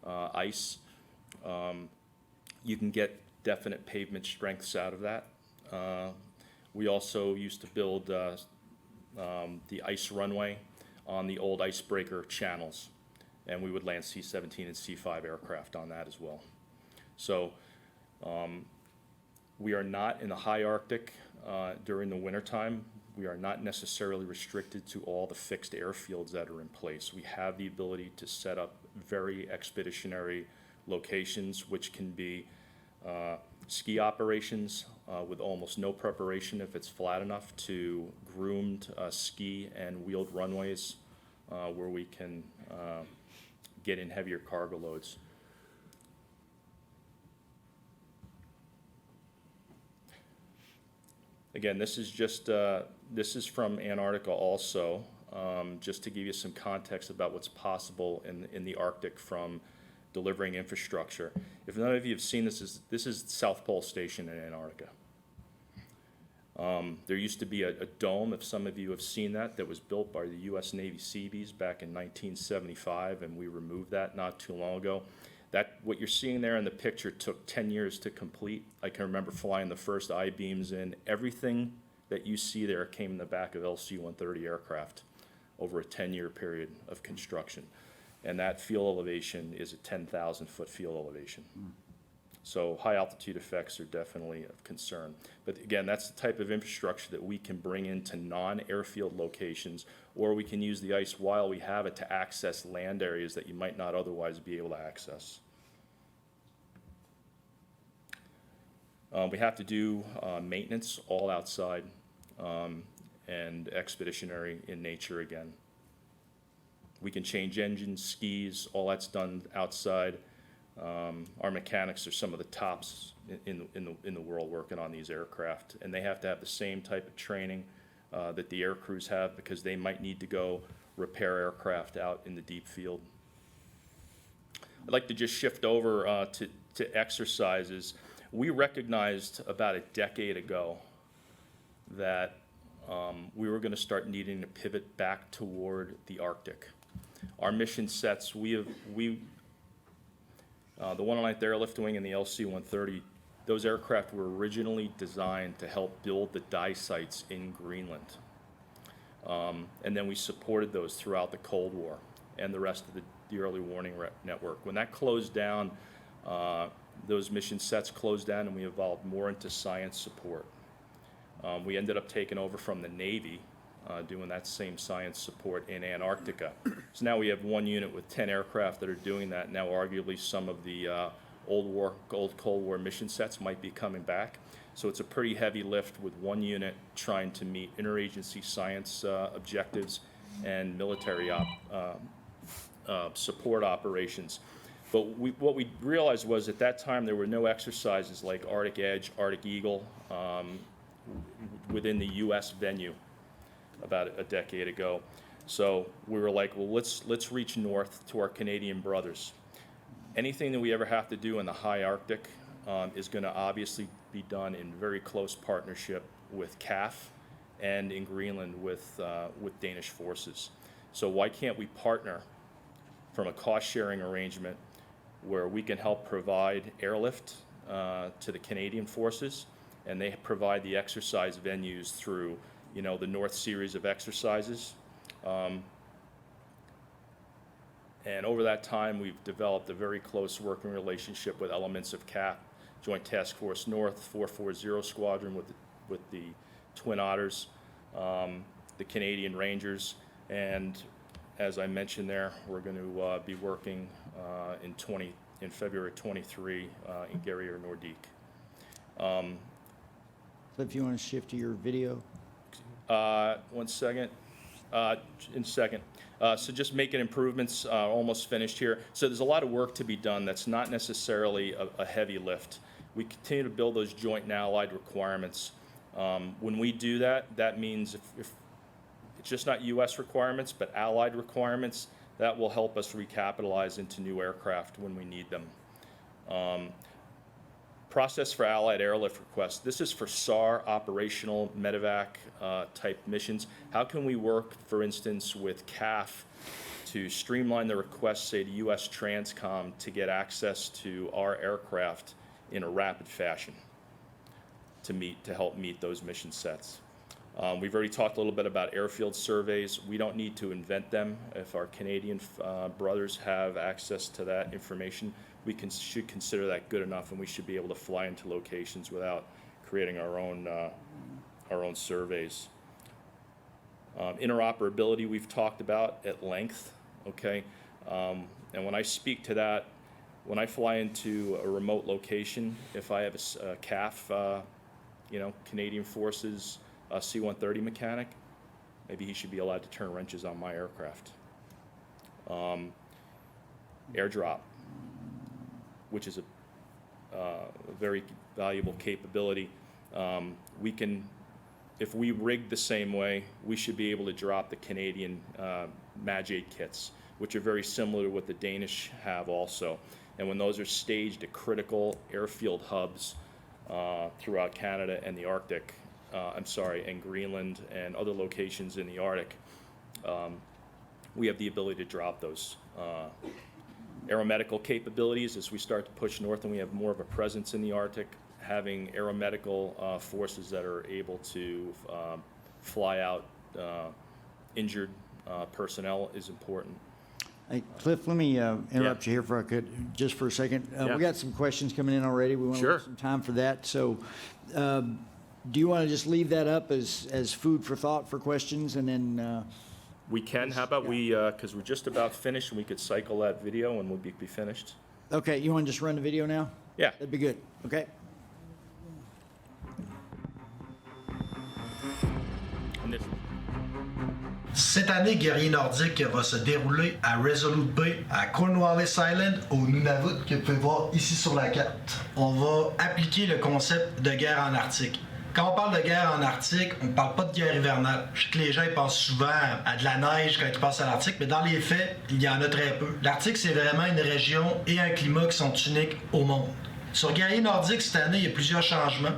ice. You can get definite pavement strengths out of that. We also used to build the ice runway on the old icebreaker channels, and we would land C-17 and C-5 aircraft on that as well. So we are not in the high Arctic during the wintertime. We are not necessarily restricted to all the fixed airfields that are in place. We have the ability to set up very expeditionary locations, which can be ski operations with almost no preparation if it's flat enough, to groomed ski and wheeled runways where we can get in heavier cargo loads. Again, this is just, this is from Antarctica also, just to give you some context about what's possible in the Arctic from delivering infrastructure. If none of you have seen this, this is South Pole Station in Antarctica. There used to be a dome, if some of you have seen that was built by the U.S. Navy Seabees back in 1975, and we removed that not too long ago. What you're seeing there in the picture took 10 years to complete. I can remember flying the first I-beams in. Everything that you see there came in the back of LC-130 aircraft over a 10-year period of construction. And that field elevation is a 10,000-foot field elevation. So high altitude effects are definitely of concern. But again, that's the type of infrastructure that we can bring into non-airfield locations, or we can use the ice while we have it to access land areas that you might not otherwise be able to access. We have to do maintenance all outside and expeditionary in nature again. We can change engines, skis, all that's done outside. Our mechanics are some of the tops in the world working on these aircraft, and they have to have the same type of training that the air crews have, because they might need to go repair aircraft out in the deep field. I'd like to just shift over to exercises. We recognized about a decade ago that we were going to start needing to pivot back toward the Arctic. Our mission sets, the 109th Airlift Wing and the LC-130, those aircraft were originally designed to help build the die sites in Greenland. And then we supported those throughout the Cold War and the rest of the early warning network. When that closed down, those mission sets closed down, and we evolved more into science support. We ended up taking over from the Navy, doing that same science support in Antarctica. So now we have one unit with 10 aircraft that are doing that. Now arguably some of the old Cold War mission sets might be coming back. So it's a pretty heavy lift with one unit trying to meet interagency science objectives and military support operations. But what we realized was at that time there were no exercises like Arctic Edge, Arctic Eagle within the U.S. venue about a decade ago. So we were like, well, let's reach north to our Canadian brothers. Anything that we ever have to do in the high Arctic is going to obviously be done in very close partnership with CAF and in Greenland with Danish forces. So why can't we partner from a cost-sharing arrangement where we can help provide airlift to the Canadian forces, and they provide the exercise venues through, the North Series of exercises. And over that time, we've developed a very close working relationship with elements of CAP, Joint Task Force North, 440 Squadron with the Twin Otters, the Canadian Rangers, and as I mentioned there, we're going to be working in February 23 in Gary or Nordique. So if you want to shift to your video. 1 second. In a second. So just making improvements, almost finished here. So there's a lot of work to be done that's not necessarily a heavy lift. We continue to build those joint and allied requirements. When we do that, that means if it's just not U.S. requirements, but allied requirements, that will help us recapitalize into new aircraft when we need them. Process for allied airlift requests. This is for SAR, operational, medevac type missions. How can we work, for instance, with CAF to streamline the request, say, to U.S. Transcom to get access to our aircraft in a rapid fashion to help meet those mission sets? We've already talked a little bit about airfield surveys. We don't need to invent them. If our Canadian brothers have access to that information, we should consider that good enough, and we should be able to fly into locations without creating our own surveys. Interoperability we've talked about at length, okay? And when I speak to that, when I fly into a remote location, if I have a CAF, Canadian Forces C-130 mechanic, maybe he should be allowed to turn wrenches on my aircraft. Airdrop, which is a very valuable capability. We can if we rig the same way, we should be able to drop the Canadian MAJ kits, which are very similar to what the Danish have also. And when those are staged at critical airfield hubs throughout Canada and the Arctic, and Greenland and other locations in the Arctic, we have the ability to drop those. Aeromedical capabilities, as we start to push north and we have more of a presence in the Arctic, having aeromedical forces that are able to fly out injured personnel is important. Hey, Cliff, let me interrupt you here for just for a second. We got some questions coming in already. We want to have some time for that. So do you want to just leave that up as food for thought for questions, and then we can. How about we, because we're just about finished, and we could cycle that video and we'll be finished. Okay, you want to just run the video now? Yeah. That'd be good. Okay. Cette année, Guerrier Nordique va se dérouler à Resolute Bay, à Cornwallis Island, au Nunavut, que vous pouvez voir ici sur la carte. On va appliquer le concept de guerre en Arctique. Quand on parle de guerre en Arctique, on ne parle pas de guerre hivernale. Je sais que les gens ils pensent souvent à de la neige quand ils passent à l'Arctique, mais dans les faits, il y en a très peu. L'Arctique, c'est vraiment une région et un climat qui sont uniques au monde. Sur Guerrier Nordique, cette année, il y a plusieurs changements.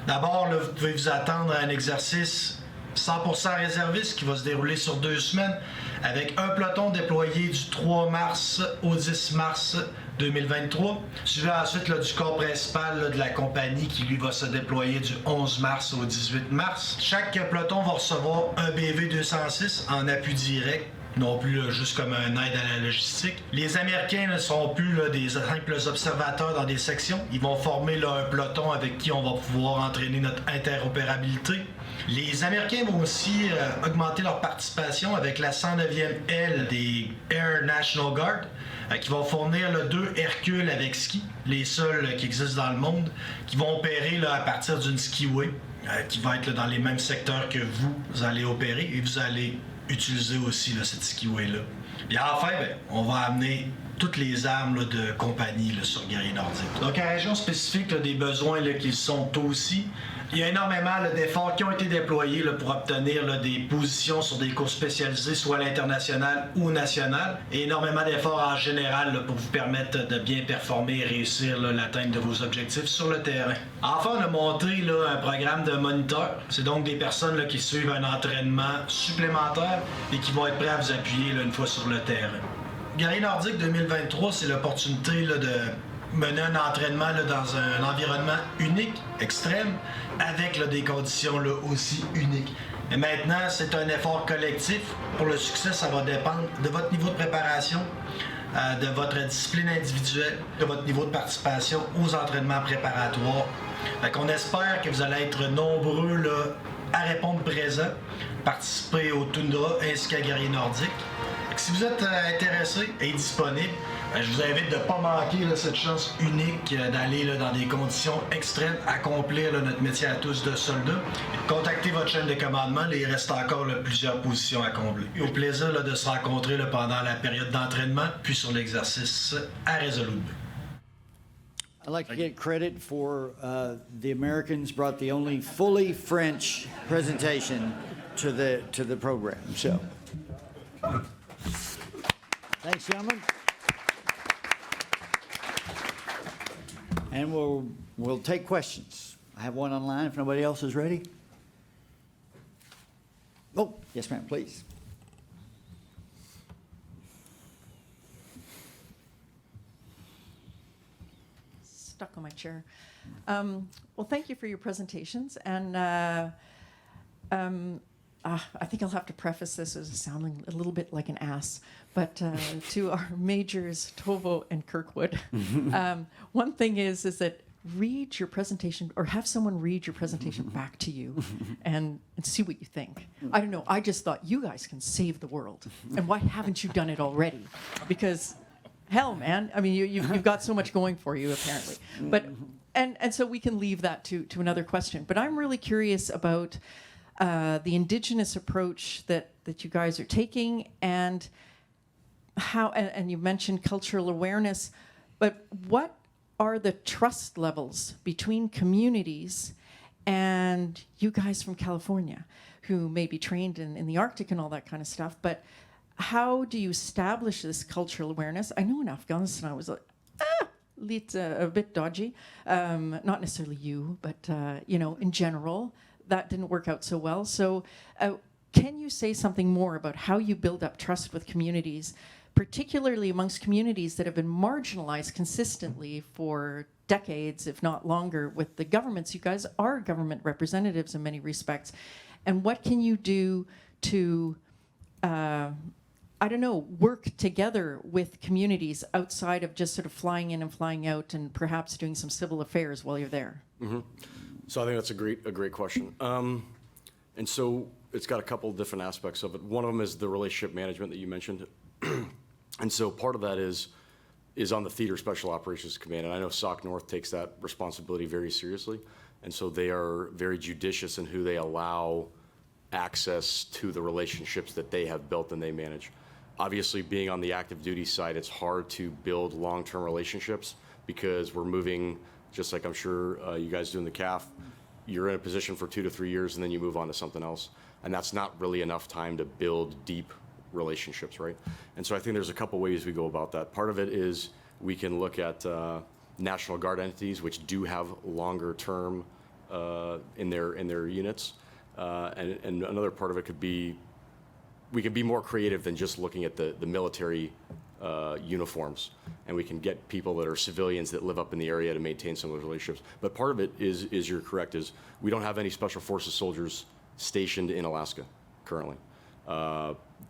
D'abord, là, vous pouvez vous attendre à un exercice 100% réserviste qui va se dérouler sur 2 semaines avec un peloton déployé du 3 mars au 10 mars 2023. Suivi ensuite là, du corps principal là, de la compagnie qui lui va se déployer du 11 mars au 18 mars. Chaque peloton va recevoir un BV 206 en appui direct, non plus là, juste comme un aide à la logistique. Les Américains ne seront plus là, des simples observateurs dans des sections. Ils vont former là, un peloton avec qui on va pouvoir entraîner notre interopérabilité. Les Américains vont aussi augmenter leur participation avec la 109e aile des Air National Guard qui vont fournir là, 2 Hercules avec ski, les seuls qui existent dans le monde, qui vont opérer là, à partir d'une skiway qui va être là, dans les mêmes secteurs que vous allez opérer et vous allez utiliser aussi là, cette skiway-là. Et enfin, on va amener toutes les armes là, de compagnie là, sur Guerrier Nordique. Donc, en région spécifique, là, des besoins là, qui sont aussi. Il y a énormément là, d'efforts qui ont été déployés là, pour obtenir là, des positions sur des courses spécialisées, soit à l'international ou national, et énormément d'efforts en général là, pour vous permettre de bien performer et réussir là, l'atteinte de vos objectifs sur le terrain. Enfin, on a monté là, un programme de moniteurs. C'est donc des personnes là, qui suivent un entraînement supplémentaire et qui vont être prêts à vous appuyer là, une fois sur le terrain. Guerrier Nordique 2023, c'est l'opportunité là, de mener un entraînement là, dans un environnement unique, extrême, avec là, des conditions là, aussi uniques. Et maintenant, c'est un effort collectif. Pour le succès, ça va dépendre de votre niveau de préparation, de votre discipline individuelle, de votre niveau de participation aux entraînements préparatoires. On espère que vous allez être nombreux là, à répondre présent, participer au Toundra ainsi qu'à Guerrier Nordique. Si vous êtes intéressé et disponible, je vous invite de ne pas manquer là, cette chance unique d'aller là, dans des conditions extrêmes, accomplir là, notre métier à tous de soldats. Contactez votre chaîne de commandement, là, il reste encore là, plusieurs positions à combler. Au plaisir là, de se rencontrer là, pendant la période d'entraînement, puis sur l'exercice à Resolute. I'd like to get credit for the Americans brought the only fully French presentation to the program. So, thanks, gentlemen. And we'll take questions. I have one online if nobody else is ready. Oh, yes, ma'am, please. Stuck on my chair. Well, thank you for your presentations. And I think I'll have to preface this as sounding a little bit like an ass, but to our majors, Tovo and Kirkwood, one thing is that read your presentation or have someone read your presentation back to you and see what you think. I don't know. I just thought you guys can save the world. And why haven't you done it already? Because hell, man, I mean, you've got so much going for you, apparently. But and so we can leave that to another question. But I'm really curious about the indigenous approach that you guys are taking and how, and you mentioned cultural awareness, but what are the trust levels between communities and you guys from California who may be trained in the Arctic and all that kind of stuff. But how do you establish this cultural awareness? I know in Afghanistan I was like, it's a bit dodgy. Not necessarily you, but in general, that didn't work out so well. So can you say something more about how you build up trust with communities, particularly amongst communities that have been marginalized consistently for decades, if not longer, with the governments? You guys are government representatives in many respects. And what can you do to, work together with communities outside of just sort of flying in and flying out and perhaps doing some civil affairs while you're there? Mm-hmm. So I think that's a great question. And so it's got a couple of different aspects of it. One of them is the relationship management that you mentioned. And so part of that is on the Theater Special Operations Command. And I know SOC North takes that responsibility very seriously. And so they are very judicious in who they allow access to the relationships that they have built and they manage. Obviously, being on the active duty side, it's hard to build long-term relationships because we're moving, just like I'm sure you guys do in the CAF, you're in a position for 2 to 3 years and then you move on to something else. And that's not really enough time to build deep relationships, right? And so I think there's a couple ways we go about that. Part of it is we can look at National Guard entities, which do have longer term in their units. And another part of it could be, we can be more creative than just looking at the military uniforms, and we can get people that are civilians that live up in the area to maintain some of those relationships. But part of it is you're correct, is we don't have any Special Forces soldiers stationed in Alaska currently.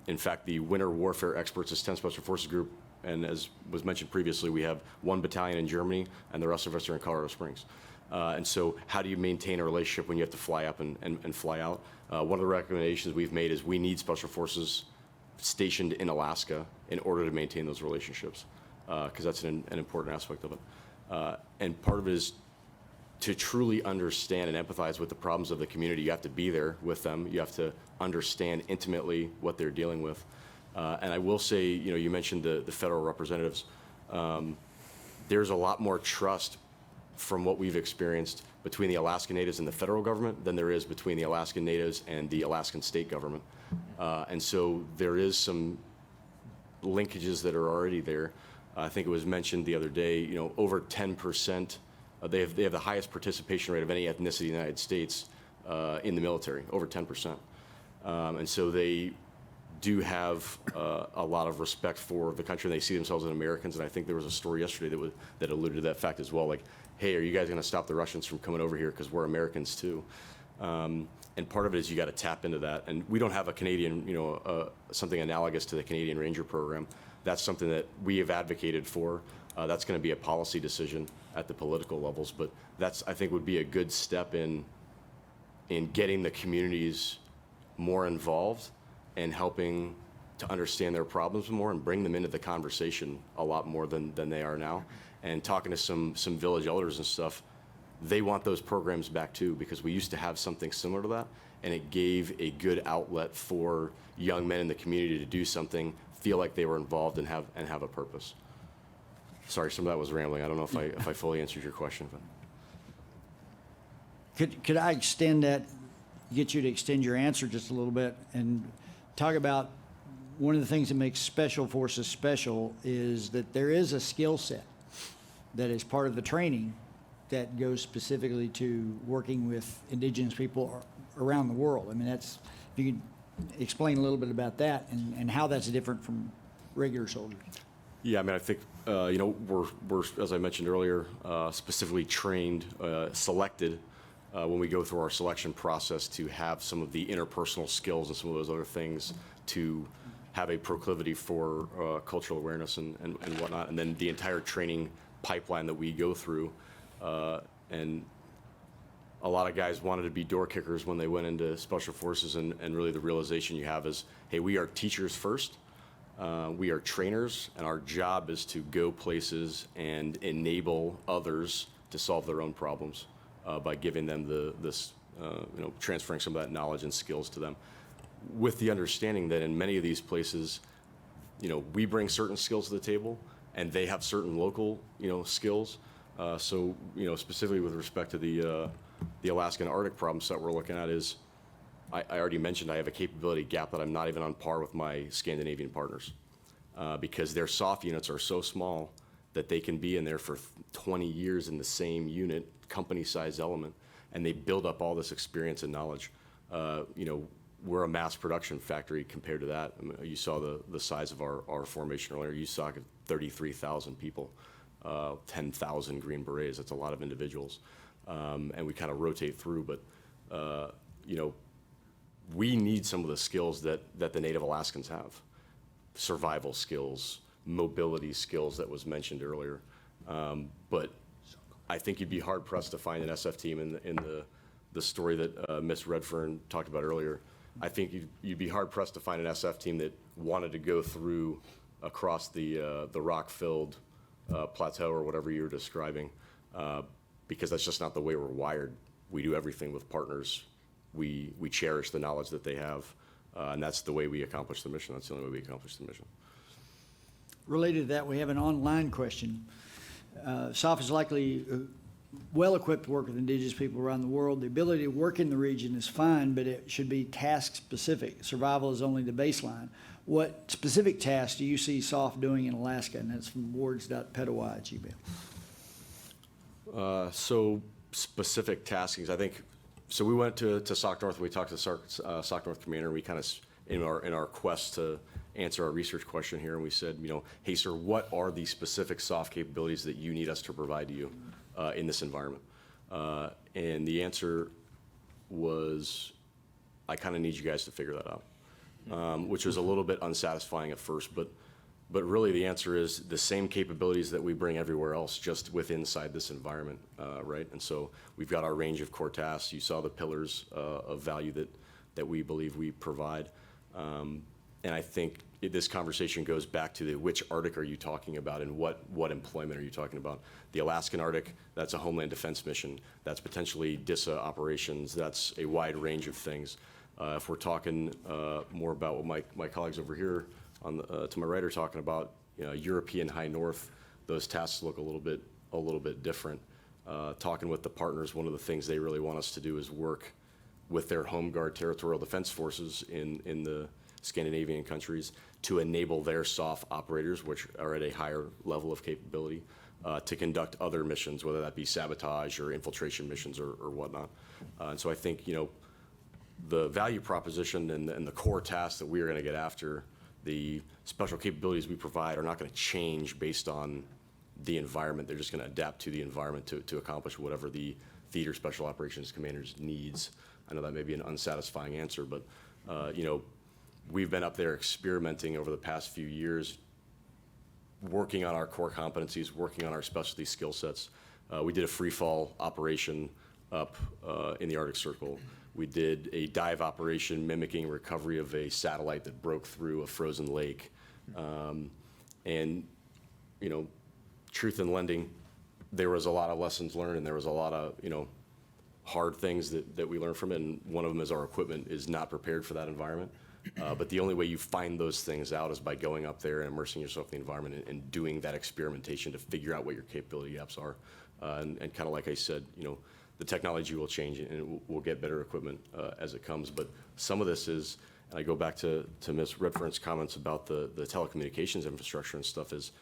In fact, the Winter Warfare Experts, this 10 Special Forces group, and as was mentioned previously, we have 1 battalion in Germany, and the rest of us are in Colorado Springs. And so how do you maintain a relationship when you have to fly up and fly out? One of the recommendations we've made is we need Special Forces stationed in Alaska in order to maintain those relationships, because that's an important aspect of it. And part of it is to truly understand and empathize with the problems of the community. You have to be there with them. You have to understand intimately what they're dealing with. And I will say, you mentioned the federal representatives. There's a lot more trust from what we've experienced between the Alaskan Natives and the federal government than there is between the Alaskan Natives and the Alaskan state government. And so there is some linkages that are already there. I think it was mentioned the other day, over 10%, they have the highest participation rate of any ethnicity in the United States in the military, over 10%. And so they do have a lot of respect for the country, and they see themselves as Americans. And I think there was a story yesterday that alluded to that fact as well. Like, hey, are you guys going to stop the Russians from coming over here because we're Americans too? And part of it is you got to tap into that. And we don't have a Canadian, something analogous to the Canadian Ranger program. That's something that we have advocated for. That's going to be a policy decision at the political levels. But that's, I think, would be a good step in getting the communities more involved and helping to understand their problems more and bring them into the conversation a lot more than they are now. And talking to some village elders and stuff, they want those programs back too, because we used to have something similar to that, and it gave a good outlet for young men in the community to do something, feel like they were involved, and have a purpose. Sorry, some of that was rambling. I don't know if I fully answered your question. But Could I extend that, get you to extend your answer just a little bit and talk about one of the things that makes Special Forces special is that there is a skill set that is part of the training that goes specifically to working with Indigenous people around the world. I mean, if you could explain a little bit about that and how that's different from regular soldiers. Yeah, I mean, I think, we're, as I mentioned earlier, specifically trained, selected when we go through our selection process to have some of the interpersonal skills and some of those other things to have a proclivity for cultural awareness and whatnot. And then the entire training pipeline that we go through. And a lot of guys wanted to be door kickers when they went into Special Forces, and really the realization you have is, hey, we are teachers first. We are trainers, and our job is to go places and enable others to solve their own problems by giving them transferring some of that knowledge and skills to them, with the understanding that in many of these places, we bring certain skills to the table, and they have certain local, skills. So, specifically with respect to the The Alaskan Arctic problem set we're looking at is, I already mentioned I have a capability gap that I'm not even on par with my Scandinavian partners because their soft units are so small that they can be in there for 20 years in the same unit, company-sized element, and they build up all this experience and knowledge. We're a mass production factory compared to that. I mean, you saw the size of our formation earlier. You saw 33,000 people, 10,000 Green Berets. That's a lot of individuals. And we kind of rotate through, but we need some of the skills that the Native Alaskans have. Survival skills, mobility skills that was mentioned earlier. But I think you'd be hard pressed to find an SF team in the story that Ms. Redfern talked about earlier. I think you'd be hard pressed to find an SF team that wanted to go through across the rock-filled plateau or whatever you're describing, because that's just not the way we're wired. We do everything with partners. We cherish the knowledge that they have, and that's the way we accomplish the mission. That's the only way we accomplish the mission. Related to that, we have an online question. SOF is likely well-equipped to work with indigenous people around the world. The ability to work in the region is fine, but it should be task-specific. Survival is only the baseline. What specific tasks do you see SOF doing in Alaska? And that's from wards.petawa@gmail. So specific taskings, I think. So we went to SOC North. We talked to SOC North commander. We kind of in our quest to answer our research question here, and we said, hey sir, what are the specific SOF capabilities that you need us to provide to you in this environment? And the answer was, I kind of need you guys to figure that out, which was a little bit unsatisfying at first, but really the answer is the same capabilities that we bring everywhere else, just inside this environment, right? And so we've got our range of core tasks. You saw the pillars of value that we believe we provide. And I think this conversation goes back to which Arctic are you talking about and what employment are you talking about? The Alaskan Arctic, that's a Homeland Defense mission. That's potentially DISA operations. That's a wide range of things. If we're talking more about what my colleagues over here to my right are talking about, European High North, those tasks look a little bit different. Talking with the partners, one of the things they really want us to do is work with their home guard territorial defense forces in the Scandinavian countries to enable their SOF operators, which are at a higher level of capability, to conduct other missions, whether that be sabotage or infiltration missions or whatnot. And so I think, the value proposition and the core tasks that we are going to get after, the special capabilities we provide are not going to change based on the environment. They're just going to adapt to the environment to accomplish whatever the theater special operations commander's needs. I know that may be an unsatisfying answer, but we've been up there experimenting over the past few years, working on our core competencies, working on our specialty skill sets. We did a free fall operation up in the Arctic Circle. We did a dive operation mimicking recovery of a satellite that broke through a frozen lake. And, truth in lending, there was a lot of lessons learned and there was a lot of, hard things that we learned from it. And one of them is our equipment is not prepared for that environment. But the only way you find those things out is by going up there and immersing yourself in the environment and doing that experimentation to figure out what your capability gaps are. And kind of like I said, the technology will change and we'll get better equipment as it comes. But some of this is, and I go back to Ms. Redfern's comments about the telecommunications infrastructure and stuff is,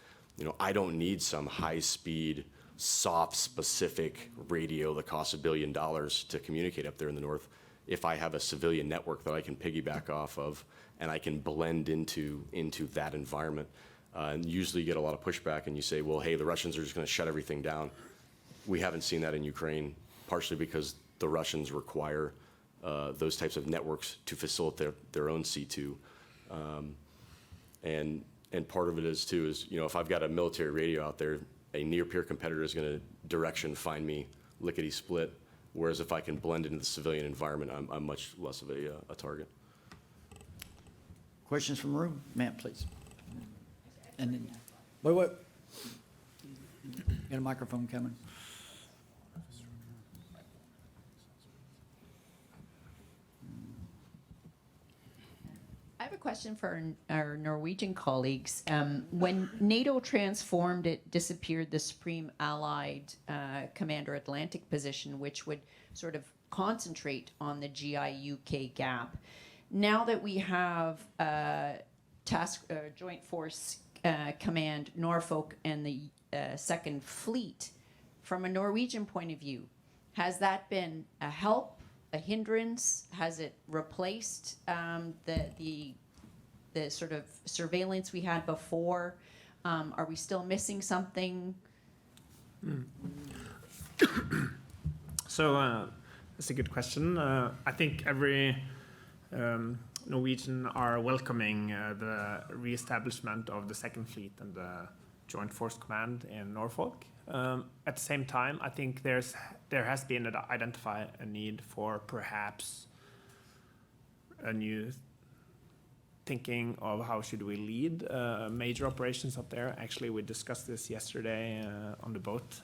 I don't need some high-speed, SOF-specific radio that costs $1 billion to communicate up there in the north. If I have a civilian network that I can piggyback off of and I can blend into that environment, and usually you get a lot of pushback and you say, well, hey, the Russians are just going to shut everything down. We haven't seen that in Ukraine, partially because the Russians require those types of networks to facilitate their own C2. And part of it is, too, is, if I've got a military radio out there, a near-peer competitor is going to direction find me lickety-split. Whereas if I can blend into the civilian environment, I'm much less of a target. Questions from the room? Ma'am, please. And then, wait. Got a microphone coming. I have a question. question for our Norwegian colleagues. When NATO transformed, it disappeared the Supreme Allied Commander Atlantic position, which would sort of concentrate on the GI-UK gap. Now that we have Joint Force Command Norfolk and the Second Fleet, from a Norwegian point of view, has that been a help, a hindrance? Has it replaced the sort of surveillance we had before? Are we still missing something? So that's a good question. I think every Norwegian are welcoming the re-establishment of the Second Fleet and the Joint Force Command in Norfolk. At the same time, I think there has been identified a need for perhaps a new thinking of how should we lead major operations up there. Actually, we discussed this yesterday on the boat.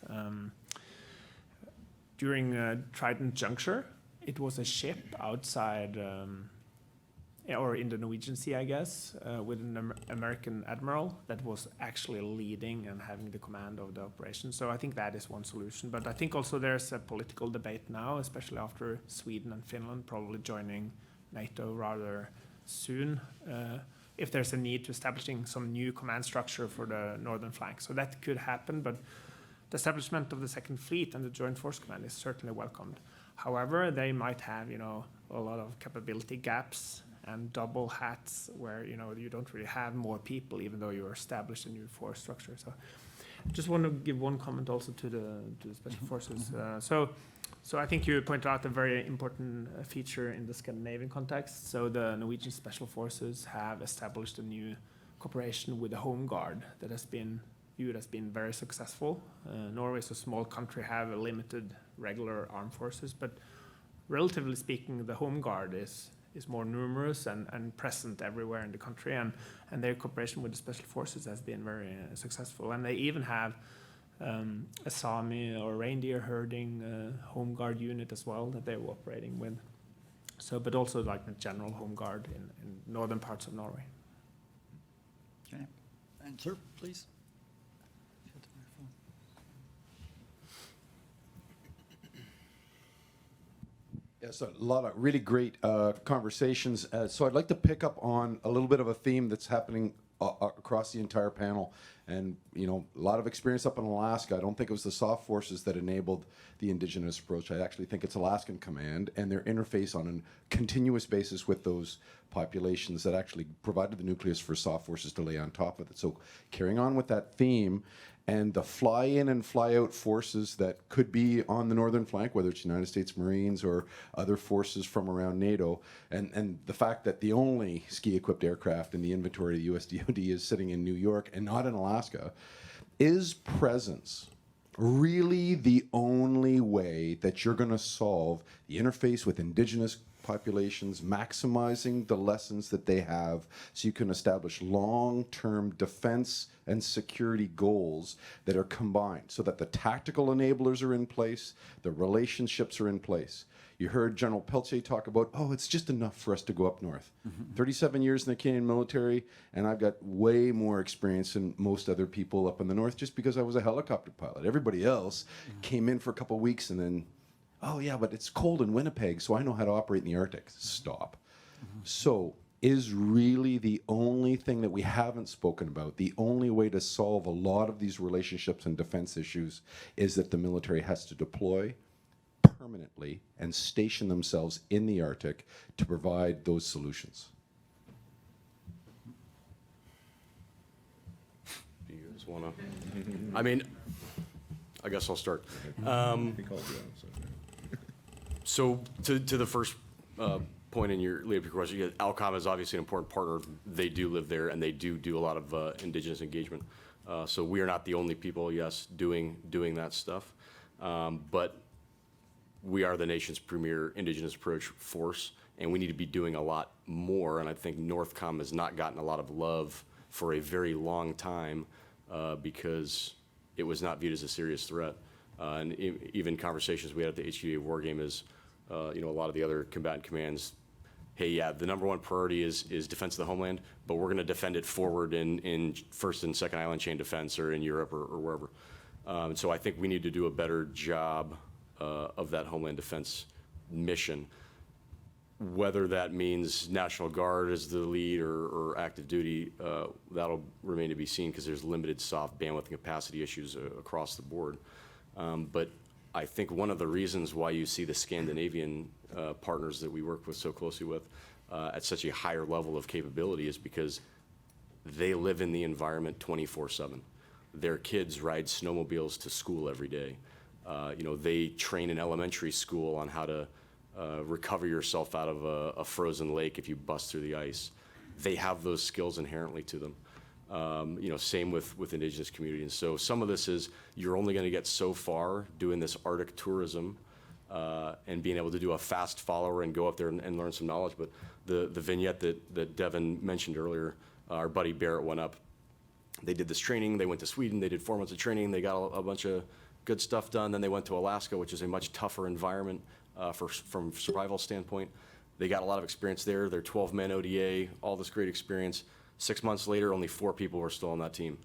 During Trident Juncture, it was a ship outside or in the Norwegian Sea, I guess, with an American admiral that was actually leading and having the command of the operation. So I think that is one solution. But I think also there's a political debate now, especially after Sweden and Finland probably joining NATO rather soon, if there's a need to establishing some new command structure for the northern flank. So that could happen, but the establishment of the Second Fleet and the Joint Force Command is certainly welcomed. However, they might have, a lot of capability gaps and double hats where you don't really have more people even though you established a new force structure. So just want to give one comment also to the special forces. So I think you pointed out a very important feature in the Scandinavian context. So the Norwegian special forces have established a new cooperation with the Home Guard that has been viewed as being very successful. Norway is a small country, have a limited regular armed forces, but relatively speaking, the Home Guard is more numerous and present everywhere in the country, and their cooperation with the special forces has been very successful. And they even have a Sami or reindeer herding Home Guard unit as well that they're operating with. So, but also like the general Home Guard in northern parts of Norway. Okay, and sir, please. Yes, a lot of really great conversations. So I'd like to pick up on a little bit of a theme that's happening across the entire panel. And, a lot of experience up in Alaska. I don't think it was the soft forces that enabled the indigenous approach. I actually think it's Alaskan Command and their interface on a continuous basis with those populations that actually provided the nucleus for soft forces to lay on top of it. So carrying on with that theme, and the fly-in and fly-out forces that could be on the northern flank, whether it's United States Marines or other forces from around NATO, and the fact that the only ski-equipped aircraft in the inventory of the US DoD is sitting in New York and not in Alaska, is presence really the only way that you're going to solve the interface with indigenous populations, maximizing the lessons that they have so you can establish long-term defense and security goals that are combined so that the tactical enablers are in place, the relationships are in place. You heard General Peltier talk about, it's just enough for us to go up north. 37 years in the Canadian military, and I've got way more experience than most other people up in the north just because I was a helicopter pilot. Everybody else came in for a couple of weeks and then, but it's cold in Winnipeg, so I know how to operate in the Arctic. Stop. So is really the only thing that we haven't spoken about, the only way to solve a lot of these relationships and defense issues is that the military has to deploy permanently and station themselves in the Arctic to provide those solutions. Do you guys want to? I guess I'll start. So to the first point in your leadership question, Alcom is obviously an important partner. They do live there, and they do a lot of indigenous engagement. So we are not the only people, doing that stuff. But we are the nation's premier indigenous approach force, and we need to be doing a lot more. And I think NORTHCOM has not gotten a lot of love for a very long time because it was not viewed as a serious threat. And even conversations we had at the HQA War Game is, a lot of the other combatant commands hey, yeah, the number one priority is defense of the homeland, but we're going to defend it forward in first and second island chain defense or in Europe or wherever. So I think we need to do a better job of that homeland defense mission. Whether that means National Guard as the lead or active duty, that'll remain to be seen because there's limited soft bandwidth and capacity issues across the board. But I think one of the reasons why you see the Scandinavian partners that we work with so closely with at such a higher level of capability is because they live in the environment 24/7. Their kids ride snowmobiles to school every day. They train in elementary school on how to recover yourself out of a frozen lake if you bust through the ice. They have those skills inherently to them. Same with indigenous communities. And so some of this is you're only going to get so far doing this Arctic tourism and being able to do a fast follower and go up there and learn some knowledge. But the vignette that Devin mentioned earlier, our buddy Barrett went up. They did this training. They went to Sweden. They did 4 months of training. They got a bunch of good stuff done. Then they went to Alaska, which is a much tougher environment from survival standpoint. They got a lot of experience there. They're 12-man ODA, all this great experience. 6 months later, only 4 people were still on that team.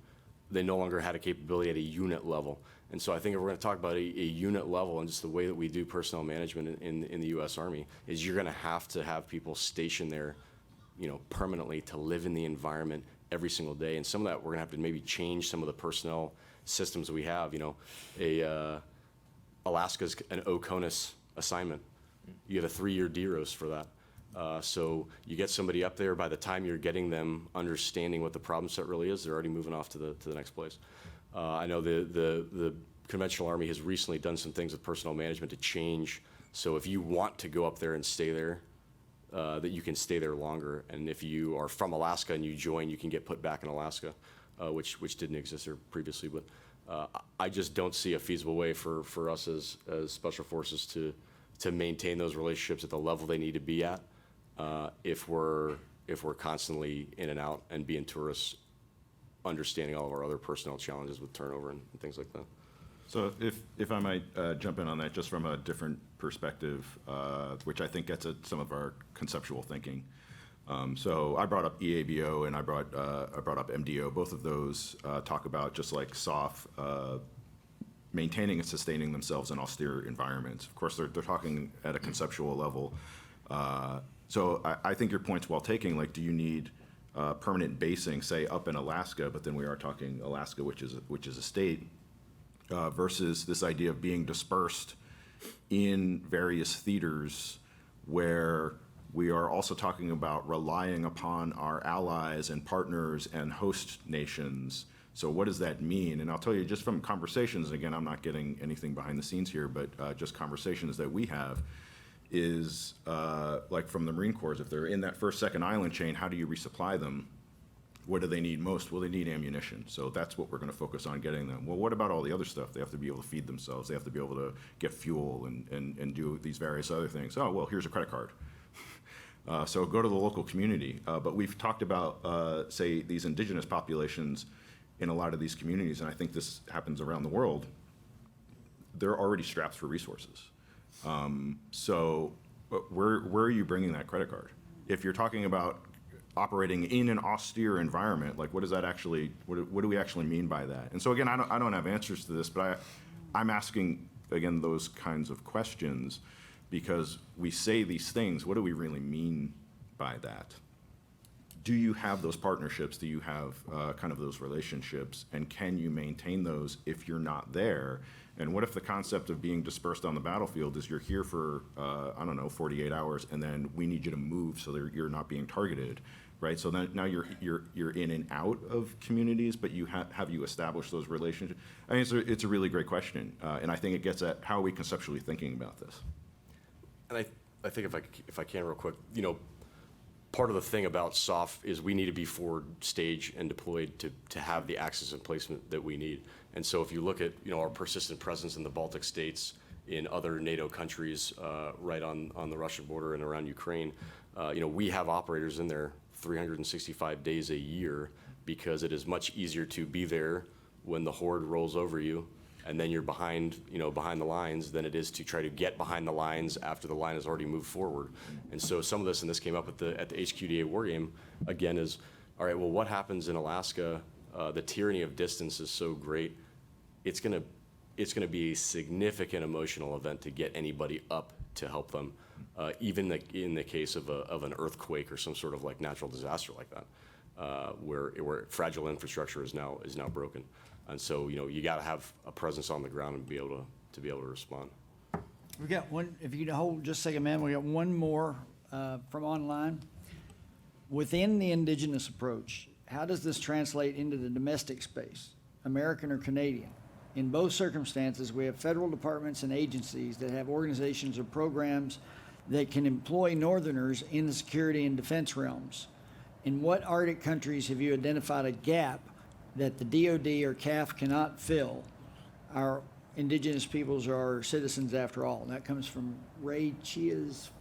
They no longer had a capability at a unit level. And so I think if we're going to talk about a unit level and just the way that we do personnel management in the U.S. Army, is you're going to have people stationed there, permanently to live in the environment every single day. And some of that we're going to have to maybe change some of the personnel systems we have. Alaska's an OCONUS assignment. You have a 3-year DEROS for that. So you get somebody up there, by the time you're getting them understanding what the problem set really is, they're already moving off to the next place. I know the conventional Army has recently done some things with personnel management to change. So if you want to go up there and stay there, that you can stay there longer. And if you are from Alaska and you join, you can get put back in Alaska, which didn't exist there previously. But I just don't see a feasible way for us as Special Forces to maintain those relationships at the level they need to be at if we're constantly in and out and being tourists, understanding all of our other personnel challenges with turnover and things like that. So if I might jump in on that just from a different perspective, which I think gets at some of our conceptual thinking. So I brought up EABO and I brought up MDO. Both of those talk about, just like SOF, maintaining and sustaining themselves in austere environments. Of course, they're talking at a conceptual level. So I think your point's well taken. Like, do you need permanent basing, say, up in Alaska, but then we are talking Alaska, which is a state, versus this idea of being dispersed in various theaters where we are also talking about relying upon our allies and partners and host nations. So what does that mean? And I'll tell you, just from conversations, again, I'm not getting anything behind the scenes here, but just conversations that we have is like from the Marine Corps, if they're in that first, second island chain, how do you resupply them? What do they need most? Well, they need ammunition. So that's what we're going to focus on getting them. Well, what about all the other stuff? They have to be able to feed themselves. They have to be able to get fuel and do these various other things. Oh, well, here's a credit card. So go to the local community. But we've talked about, say, these indigenous populations in a lot of these communities, and I think this happens around the world. They're already strapped for resources. So where are you bringing that credit card? If you're talking about operating in an austere environment, like what does that actually, what do we actually mean by that? And so again, I don't have answers to this, but I'm asking, again, those kinds of questions because we say these things, what do we really mean by that? Do you have those partnerships? Do you have kind of those relationships? And can you maintain those if you're not there? And what if the concept of being dispersed on the battlefield is you're here for, 48 hours, and then we need you to move so that you're not being targeted, right? So then now you're in and out of communities, but you have you established those relationships? I mean, it's a really great question, and I think it gets at how are we conceptually thinking about this? And I think if I can real quick, part of the thing about SOF is we need to be forward stage and deployed to have the access and placement that we need. And so if you look at our persistent presence in the Baltic states, in other NATO countries, right on the Russian border and around Ukraine, we have operators in there 365 days a year because it is much easier to be there when the horde rolls over you and then you're behind the lines than it is to try to get behind the lines after the line has already moved forward. And so some of this, and this came up at the HQDA war game, again, is, all right, well, what happens in Alaska? The tyranny of distance is so great, it's gonna be a significant emotional event to get anybody up to help them, even in the case of an earthquake or some sort of like natural disaster like that, where fragile infrastructure is now broken. And so, you got to have a presence on the ground and be able to respond. We got one, if you can hold just a second, man, we got one more from online. Within the indigenous approach, how does this translate into the domestic space, American or Canadian? In both circumstances, we have federal departments and agencies that have organizations or programs that can employ Northerners in the security and defense realms. In what Arctic countries have you identified a gap that the DoD or CAF cannot fill? Our indigenous peoples are citizens after all. And that comes from Ray Chias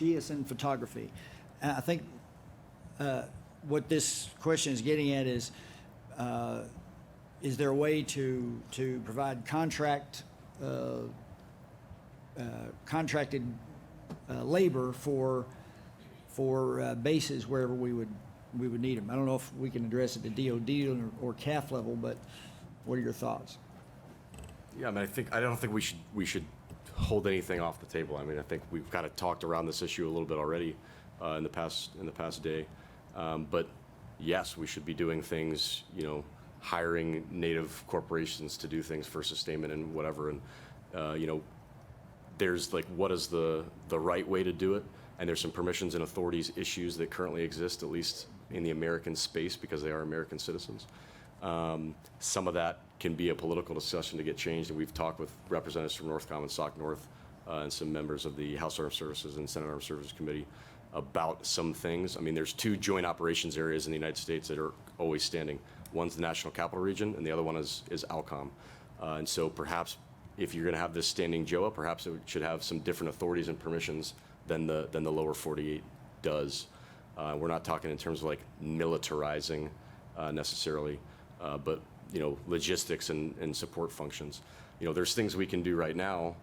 in photography. I think what this question is getting at is there a way to provide contracted labor for bases wherever we would need them? I don't know if we can address it at the DoD or CAF level, but what are your thoughts? Yeah, I mean, I don't think we should hold anything off the table. I mean, I think we've kind of talked around this issue a little bit already in the past day. But yes, we should be doing things, hiring native corporations to do things for sustainment and whatever. And, there's like, what is the right way to do it? And there's some permissions and authorities issues that currently exist, at least in the American space, because they are American citizens. Some of that can be a political discussion to get changed, and we've talked with representatives from NORTHCOM and SOC North and some members of the House Armed Services and Senate Armed Services Committee about some things. I mean, there's two joint operations areas in the United States that are always standing. One's the National Capital Region, and the other one is ALCOM. And so perhaps if you're going to have this standing JOA, perhaps it should have some different authorities and permissions than the lower 48 does. We're not talking in terms of like militarizing necessarily, but logistics and support functions. There's things we can do right now.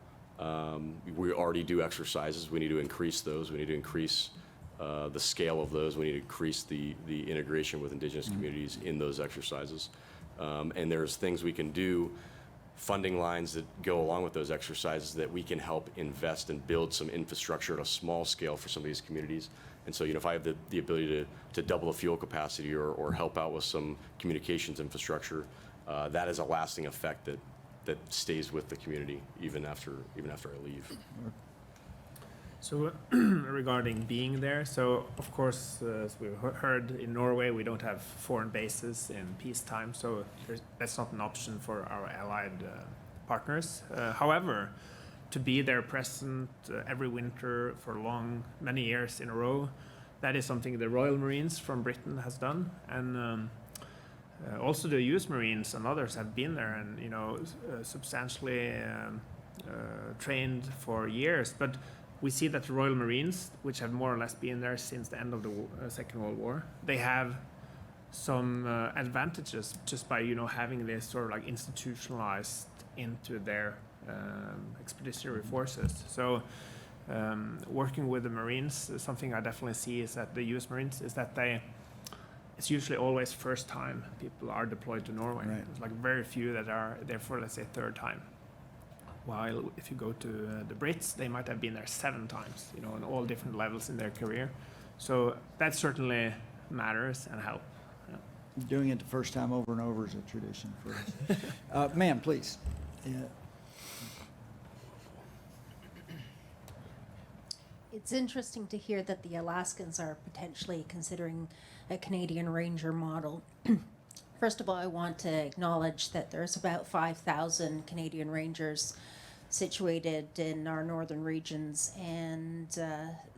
We already do exercises. We need to increase those. We need to increase the scale of those. We need to increase the integration with indigenous communities in those exercises. And there's things we can do, funding lines that go along with those exercises that we can help invest and build some infrastructure at a small scale for some of these communities. And so, if I have the ability to double the fuel capacity or help out with some communications infrastructure, that is a lasting effect that stays with the community even after I leave. So regarding being there, so of course, as we heard, in Norway we don't have foreign bases in peacetime, so that's not an option for our allied partners. However, to be there present every winter for many years in a row, that is something the Royal Marines from Britain has done, and also the US Marines and others have been there and substantially trained for years. But we see that the Royal Marines, which have more or less been there since the end of the Second World War, they have some advantages just by having this sort of like institutionalized into their expeditionary forces. So working with the Marines, something I definitely see is that the US Marines is that it's usually always first time people are deployed to Norway. Right. It's like very few that are there for, let's say, third time. While if you go to the Brits, they might have been there 7 times, on all different levels in their career. So that certainly matters and help. Yeah. Doing it the first time over and over is a tradition for us. Ma'am, please. Yeah. It's interesting to hear that the Alaskans are potentially considering a Canadian Ranger model. First of all, I want to acknowledge that there's about 5,000 Canadian Rangers situated in our northern regions, and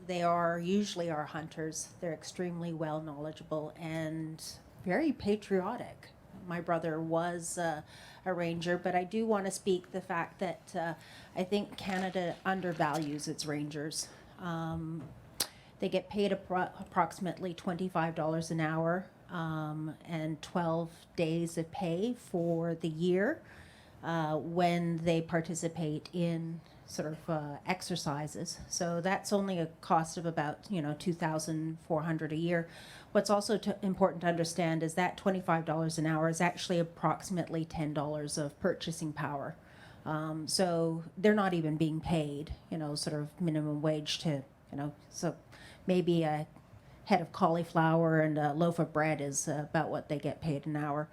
they are usually our hunters. They're extremely well knowledgeable and very patriotic. My brother was a ranger, but I do want to speak the fact that I think Canada undervalues its rangers. They get paid approximately $25 an hour and 12 days of pay for the year. when they participate in sort of exercises. So that's only a cost of about, $2,400 a year. What's also important to understand is that $25 an hour is actually approximately $10 of purchasing power. So they're not even being paid, sort of minimum wage to, so maybe a head of cauliflower and a loaf of bread is about what they get paid an hour.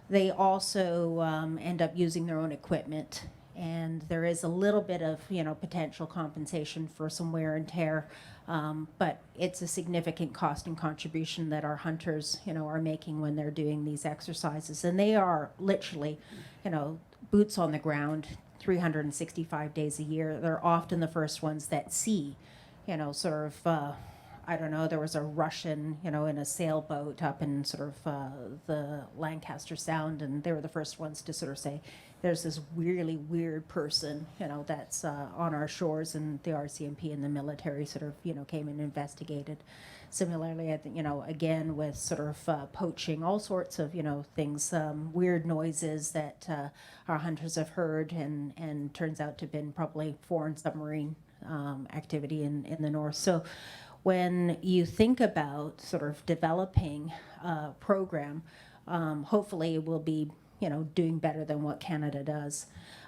They also end up using their own equipment, and there is a little bit of, potential compensation for some wear and tear, but it's a significant cost and contribution that our hunters, are making when they're doing these exercises. And they are literally, boots on the ground 365 days a year. They're often the first ones that see, sort of, I don't know, there was a Russian, in a sailboat up in sort of the Lancaster Sound, and they were the first ones to sort of say, there's this really weird person, that's on our shores, and the RCMP and the military sort of, came and investigated. Similarly, I think, again, with sort of poaching, all sorts of, things, weird noises that our hunters have heard, and turns out to have been probably foreign submarine activity in the north. So when you think about sort of developing a program, hopefully we'll be, doing better than what Canada does.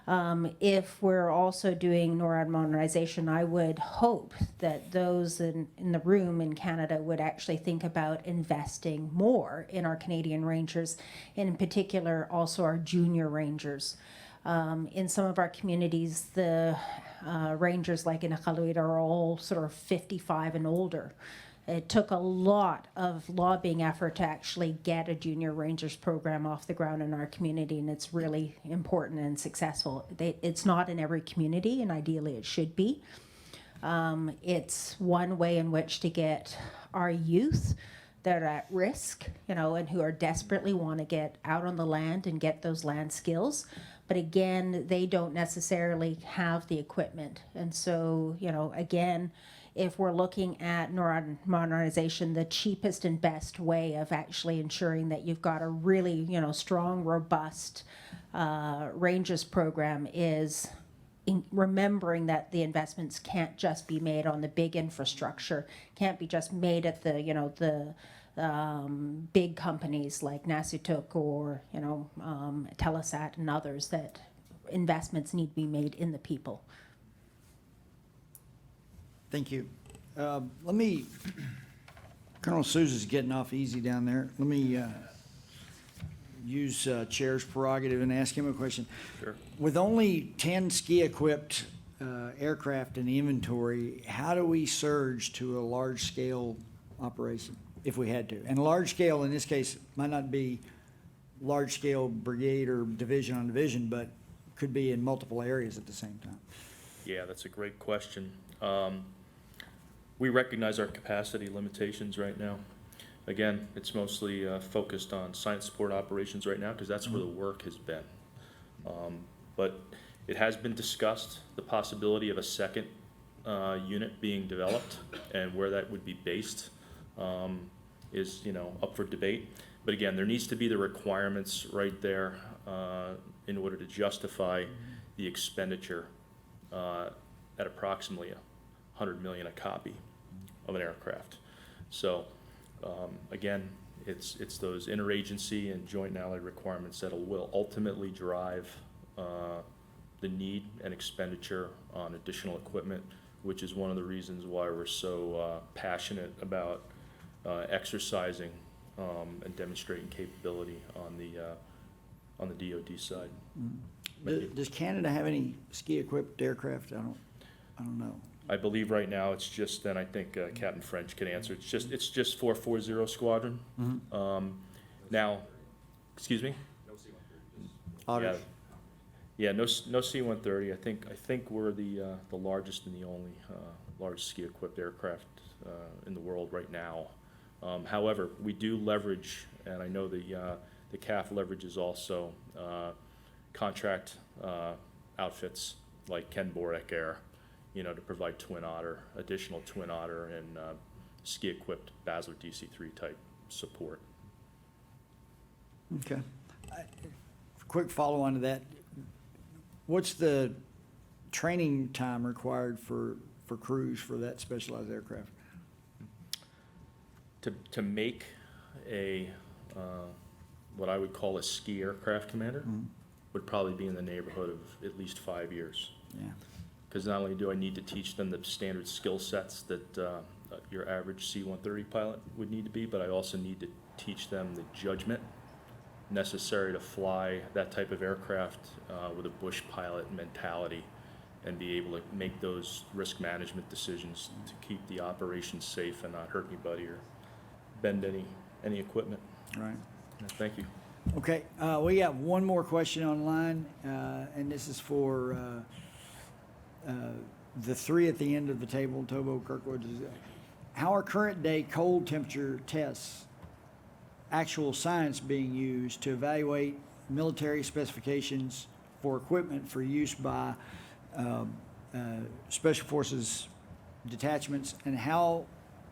If we're also doing NORAD modernization, I would hope that those in the room in Canada would actually think about investing more in our Canadian Rangers, and in particular also our junior Rangers. In some of our communities, the Rangers like in Iqaluit are all sort of 55 and older. It took a lot of lobbying effort to actually get a junior Rangers program off the ground in our community, and it's really important and successful. It's not in every community, and ideally it should be. It's one way in which to get our youth that are at risk, and who are desperately want to get out on the land and get those land skills. But again, they don't necessarily have the equipment. And so, again, if we're looking at NORAD modernization, the cheapest and best way of actually ensuring that you've got a really, strong, robust Rangers program is remembering that the investments can't just be made on the big infrastructure, can't be just made at the, big companies like Nasutuk or, Telesat and others, that investments need to be made in the people. Thank you. Let me, Colonel Souza's getting off easy down there. Let me use Chair's prerogative and ask him a question. Sure. With only 10 ski-equipped aircraft in the inventory, how do we surge to a large-scale operation if we had to? And large-scale in this case might not be large-scale brigade or division on division, but could be in multiple areas at the same time. Yeah, that's a great question. We recognize our capacity limitations right now. Again, it's mostly focused on science support operations right now because that's where the work has been. But it has been discussed, the possibility of a second unit being developed, and where that would be based is, up for debate. But again, there needs to be the requirements right there in order to justify the expenditure at approximately $100 million a copy of an aircraft. So again, it's those interagency and joint and allied requirements that will ultimately drive the need and expenditure on additional equipment, which is one of the reasons why we're so passionate about exercising and demonstrating capability on the DoD side. Does Canada have any ski-equipped aircraft? I don't know. I believe right now it's just, and I think Captain French can answer. It's just 440 Squadron. Now, excuse me. No C-130. Yeah, no C-130. I think we're the largest and the only large ski-equipped aircraft in the world right now. However, we do leverage, and I know the CAF leverages also contract outfits like Ken Borek Air, to provide additional Twin Otter and ski-equipped Basler DC-3 type support. Okay. Quick follow-on to that. what's the training time required for crews for that specialized aircraft? To make a, what I would call a ski aircraft commander would probably be in the neighborhood of at least 5 years. Yeah. Because not only do I need to teach them the standard skill sets that your average C-130 pilot would need to be, but I also need to teach them the judgment necessary to fly that type of aircraft with a bush pilot mentality and be able to make those risk management decisions to keep the operation safe and not hurt anybody or bend any equipment. Right. Thank you. Okay, we got one more question online, and this is for the three at the end of the table, Tovo, Kirkwood. How are current day cold temperature tests, actual science being used to evaluate military specifications for equipment for use by Special Forces detachments, and how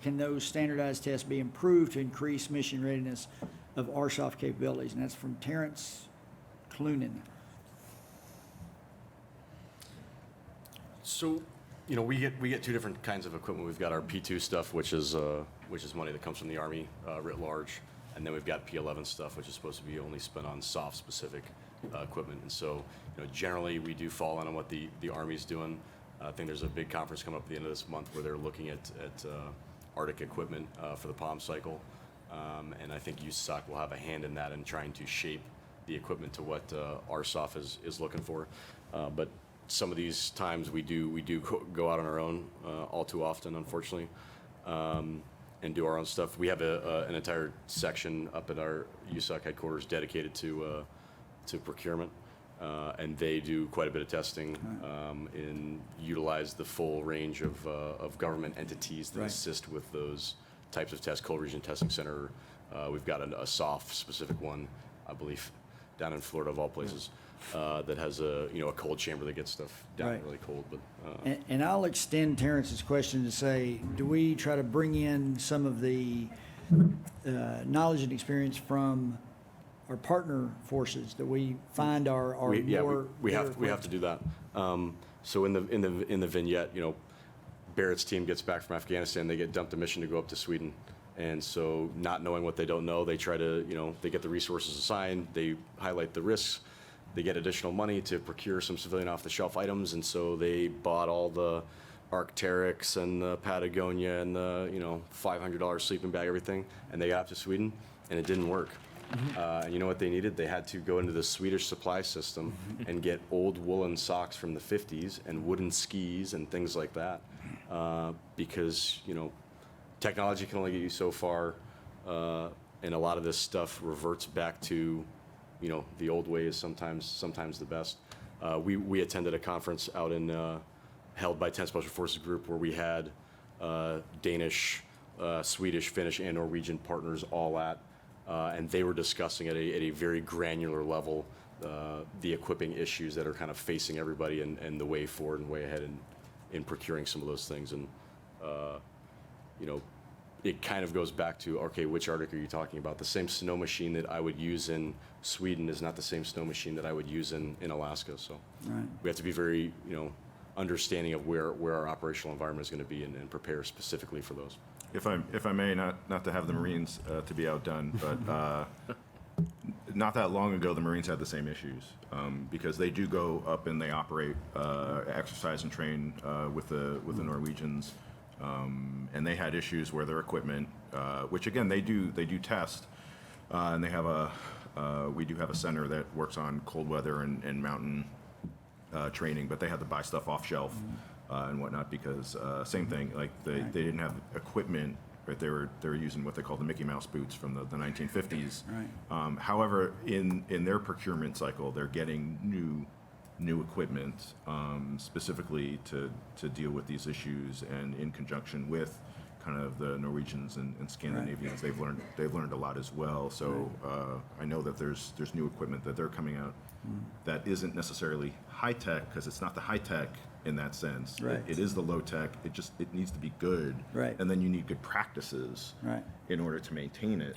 can those standardized tests be improved to increase mission readiness of RSOF capabilities? And that's from Terrence Clunan. So, we get two different kinds of equipment. We've got our P2 stuff, which is money that comes from the Army writ large, and then we've got P11 stuff, which is supposed to be only spent on SOF specific equipment. And so, generally we do fall on what the Army's doing. I think there's a big conference coming up at the end of this month where they're looking at Arctic equipment for the POM cycle, and I think USAC will have a hand in that in trying to shape the equipment to what RSOF is looking for. But some of these times we do go out on our own all too often, unfortunately, and do our own stuff. We have an entire section up at our USAC headquarters dedicated to procurement, and they do quite a bit of testing and utilize the full range of government entities that assist with those types of tests. Cold Region Testing Center, we've got a SOF specific one, I believe, down in Florida of all places. That has a cold chamber that gets stuff down really cold. But and I'll extend Terrence's question to say, do we try to bring in some of the knowledge and experience from our partner forces that we find are we have to do that. So in the vignette, Barrett's team gets back from Afghanistan, they get dumped a mission to go up to Sweden. And so, not knowing what they don't know, they try to, they get the resources assigned, they highlight the risks, they get additional money to procure some civilian off-the-shelf items, and so they bought all the Arc'teryx and the Patagonia and the, $500 sleeping bag, everything, and they got up to Sweden, and it didn't work. And you know what they needed? They had to go into the Swedish supply system and get old woolen socks from the 50s and wooden skis and things like that, because, technology can only get you so far, and a lot of this stuff reverts back to, the old way is sometimes the best. We attended a conference out in held by 10th Special Forces Group where we had Danish, Swedish, Finnish, and Norwegian partners all at, and they were discussing at a very granular level the equipping issues that are kind of facing everybody and the way forward and way ahead in procuring some of those things. And it kind of goes back to, okay, which Arctic are you talking about? The same snow machine that I would use in Sweden is not the same snow machine that I would use in Alaska. So we have to be very, understanding of where our operational environment is going to be and prepare specifically for those. If I may, not to have the Marines to be outdone, but not that long ago, the Marines had the same issues because they do go up and they operate, exercise and train with the Norwegians. And they had issues where their equipment, which again they do test, and they have we do have a center that works on cold weather and mountain training, but they had to buy stuff off shelf and whatnot because same thing, like they didn't have equipment, right? They were using what they call the Mickey Mouse boots from the 1950s. Right. However, in their procurement cycle, they're getting new equipment specifically to deal with these issues, and in conjunction with kind of the Norwegians and Scandinavians, they've learned a lot as well. So I know that there's new equipment that they're coming out that isn't necessarily high tech, because it's not the high tech in that sense. Right. It is the low tech. It needs to be good. Right. And then you need good practices in order to maintain it,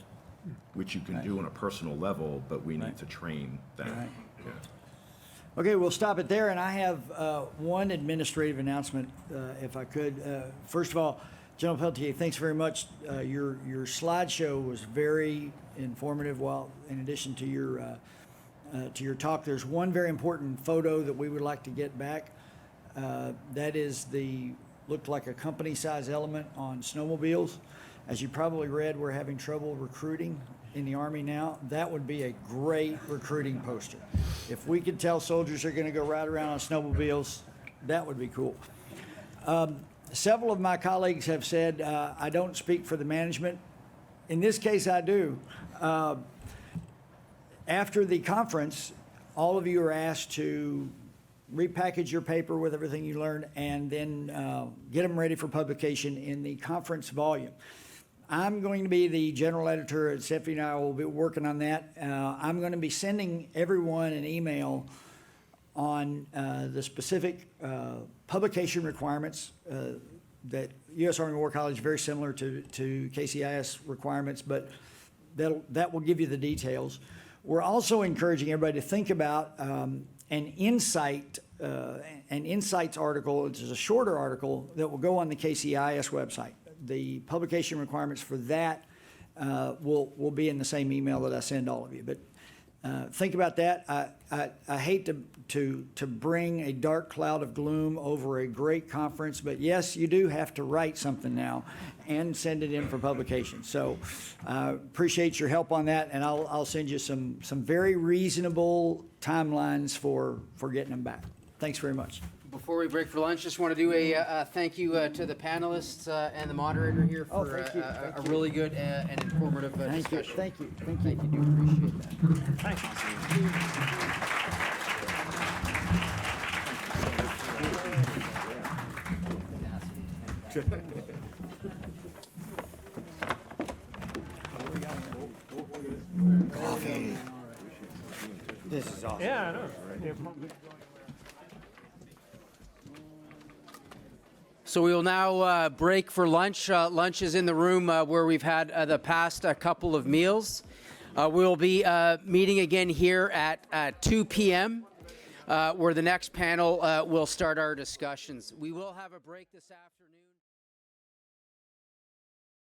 which you can do on a personal level, but we need to train that. Right. Yeah. Okay, we'll stop it there, and I have one administrative announcement, if I could. First of all, General Pelletier, thanks very much. Your slideshow was very informative. While in addition to your talk, there's one very important photo that we would like to get back. That is looked like a company-size element on snowmobiles. As you probably read, we're having trouble recruiting in the Army now. That would be a great recruiting poster. If we could tell soldiers they're going to go ride around on snowmobiles, that would be cool. Several of my colleagues have said I don't speak for the management. In this case, I do. After the conference, all of you are asked to repackage your paper with everything you learned and then get them ready for publication in the conference volume. I'm going to be the general editor, and Stephanie and I will be working on that. I'm going to be sending everyone an email on the specific publication requirements that U.S. Army War College is very similar to KCIS requirements, but that will give you the details. We're also encouraging everybody to think about an insights article, which is a shorter article that will go on the KCIS website. The publication requirements for that will be in the same email that I send all of you. But think about that. I hate to bring a dark cloud of gloom over a great conference, but yes, you do have to write something now and send it in for publication. So appreciate your help on that, and I'll send you some very reasonable timelines for getting them back. Thanks very much. Before we break for lunch, just want to do a thank you to the panelists and the moderator here for a really good and informative discussion. Thank you. Do appreciate that. Coffee. This is awesome. Yeah, I know. So we will now break for lunch. Lunch is in the room where we've had the past couple of meals. We'll be meeting again here at 2 p.m. Where the next panel will start our discussions. We will have a break this afternoon.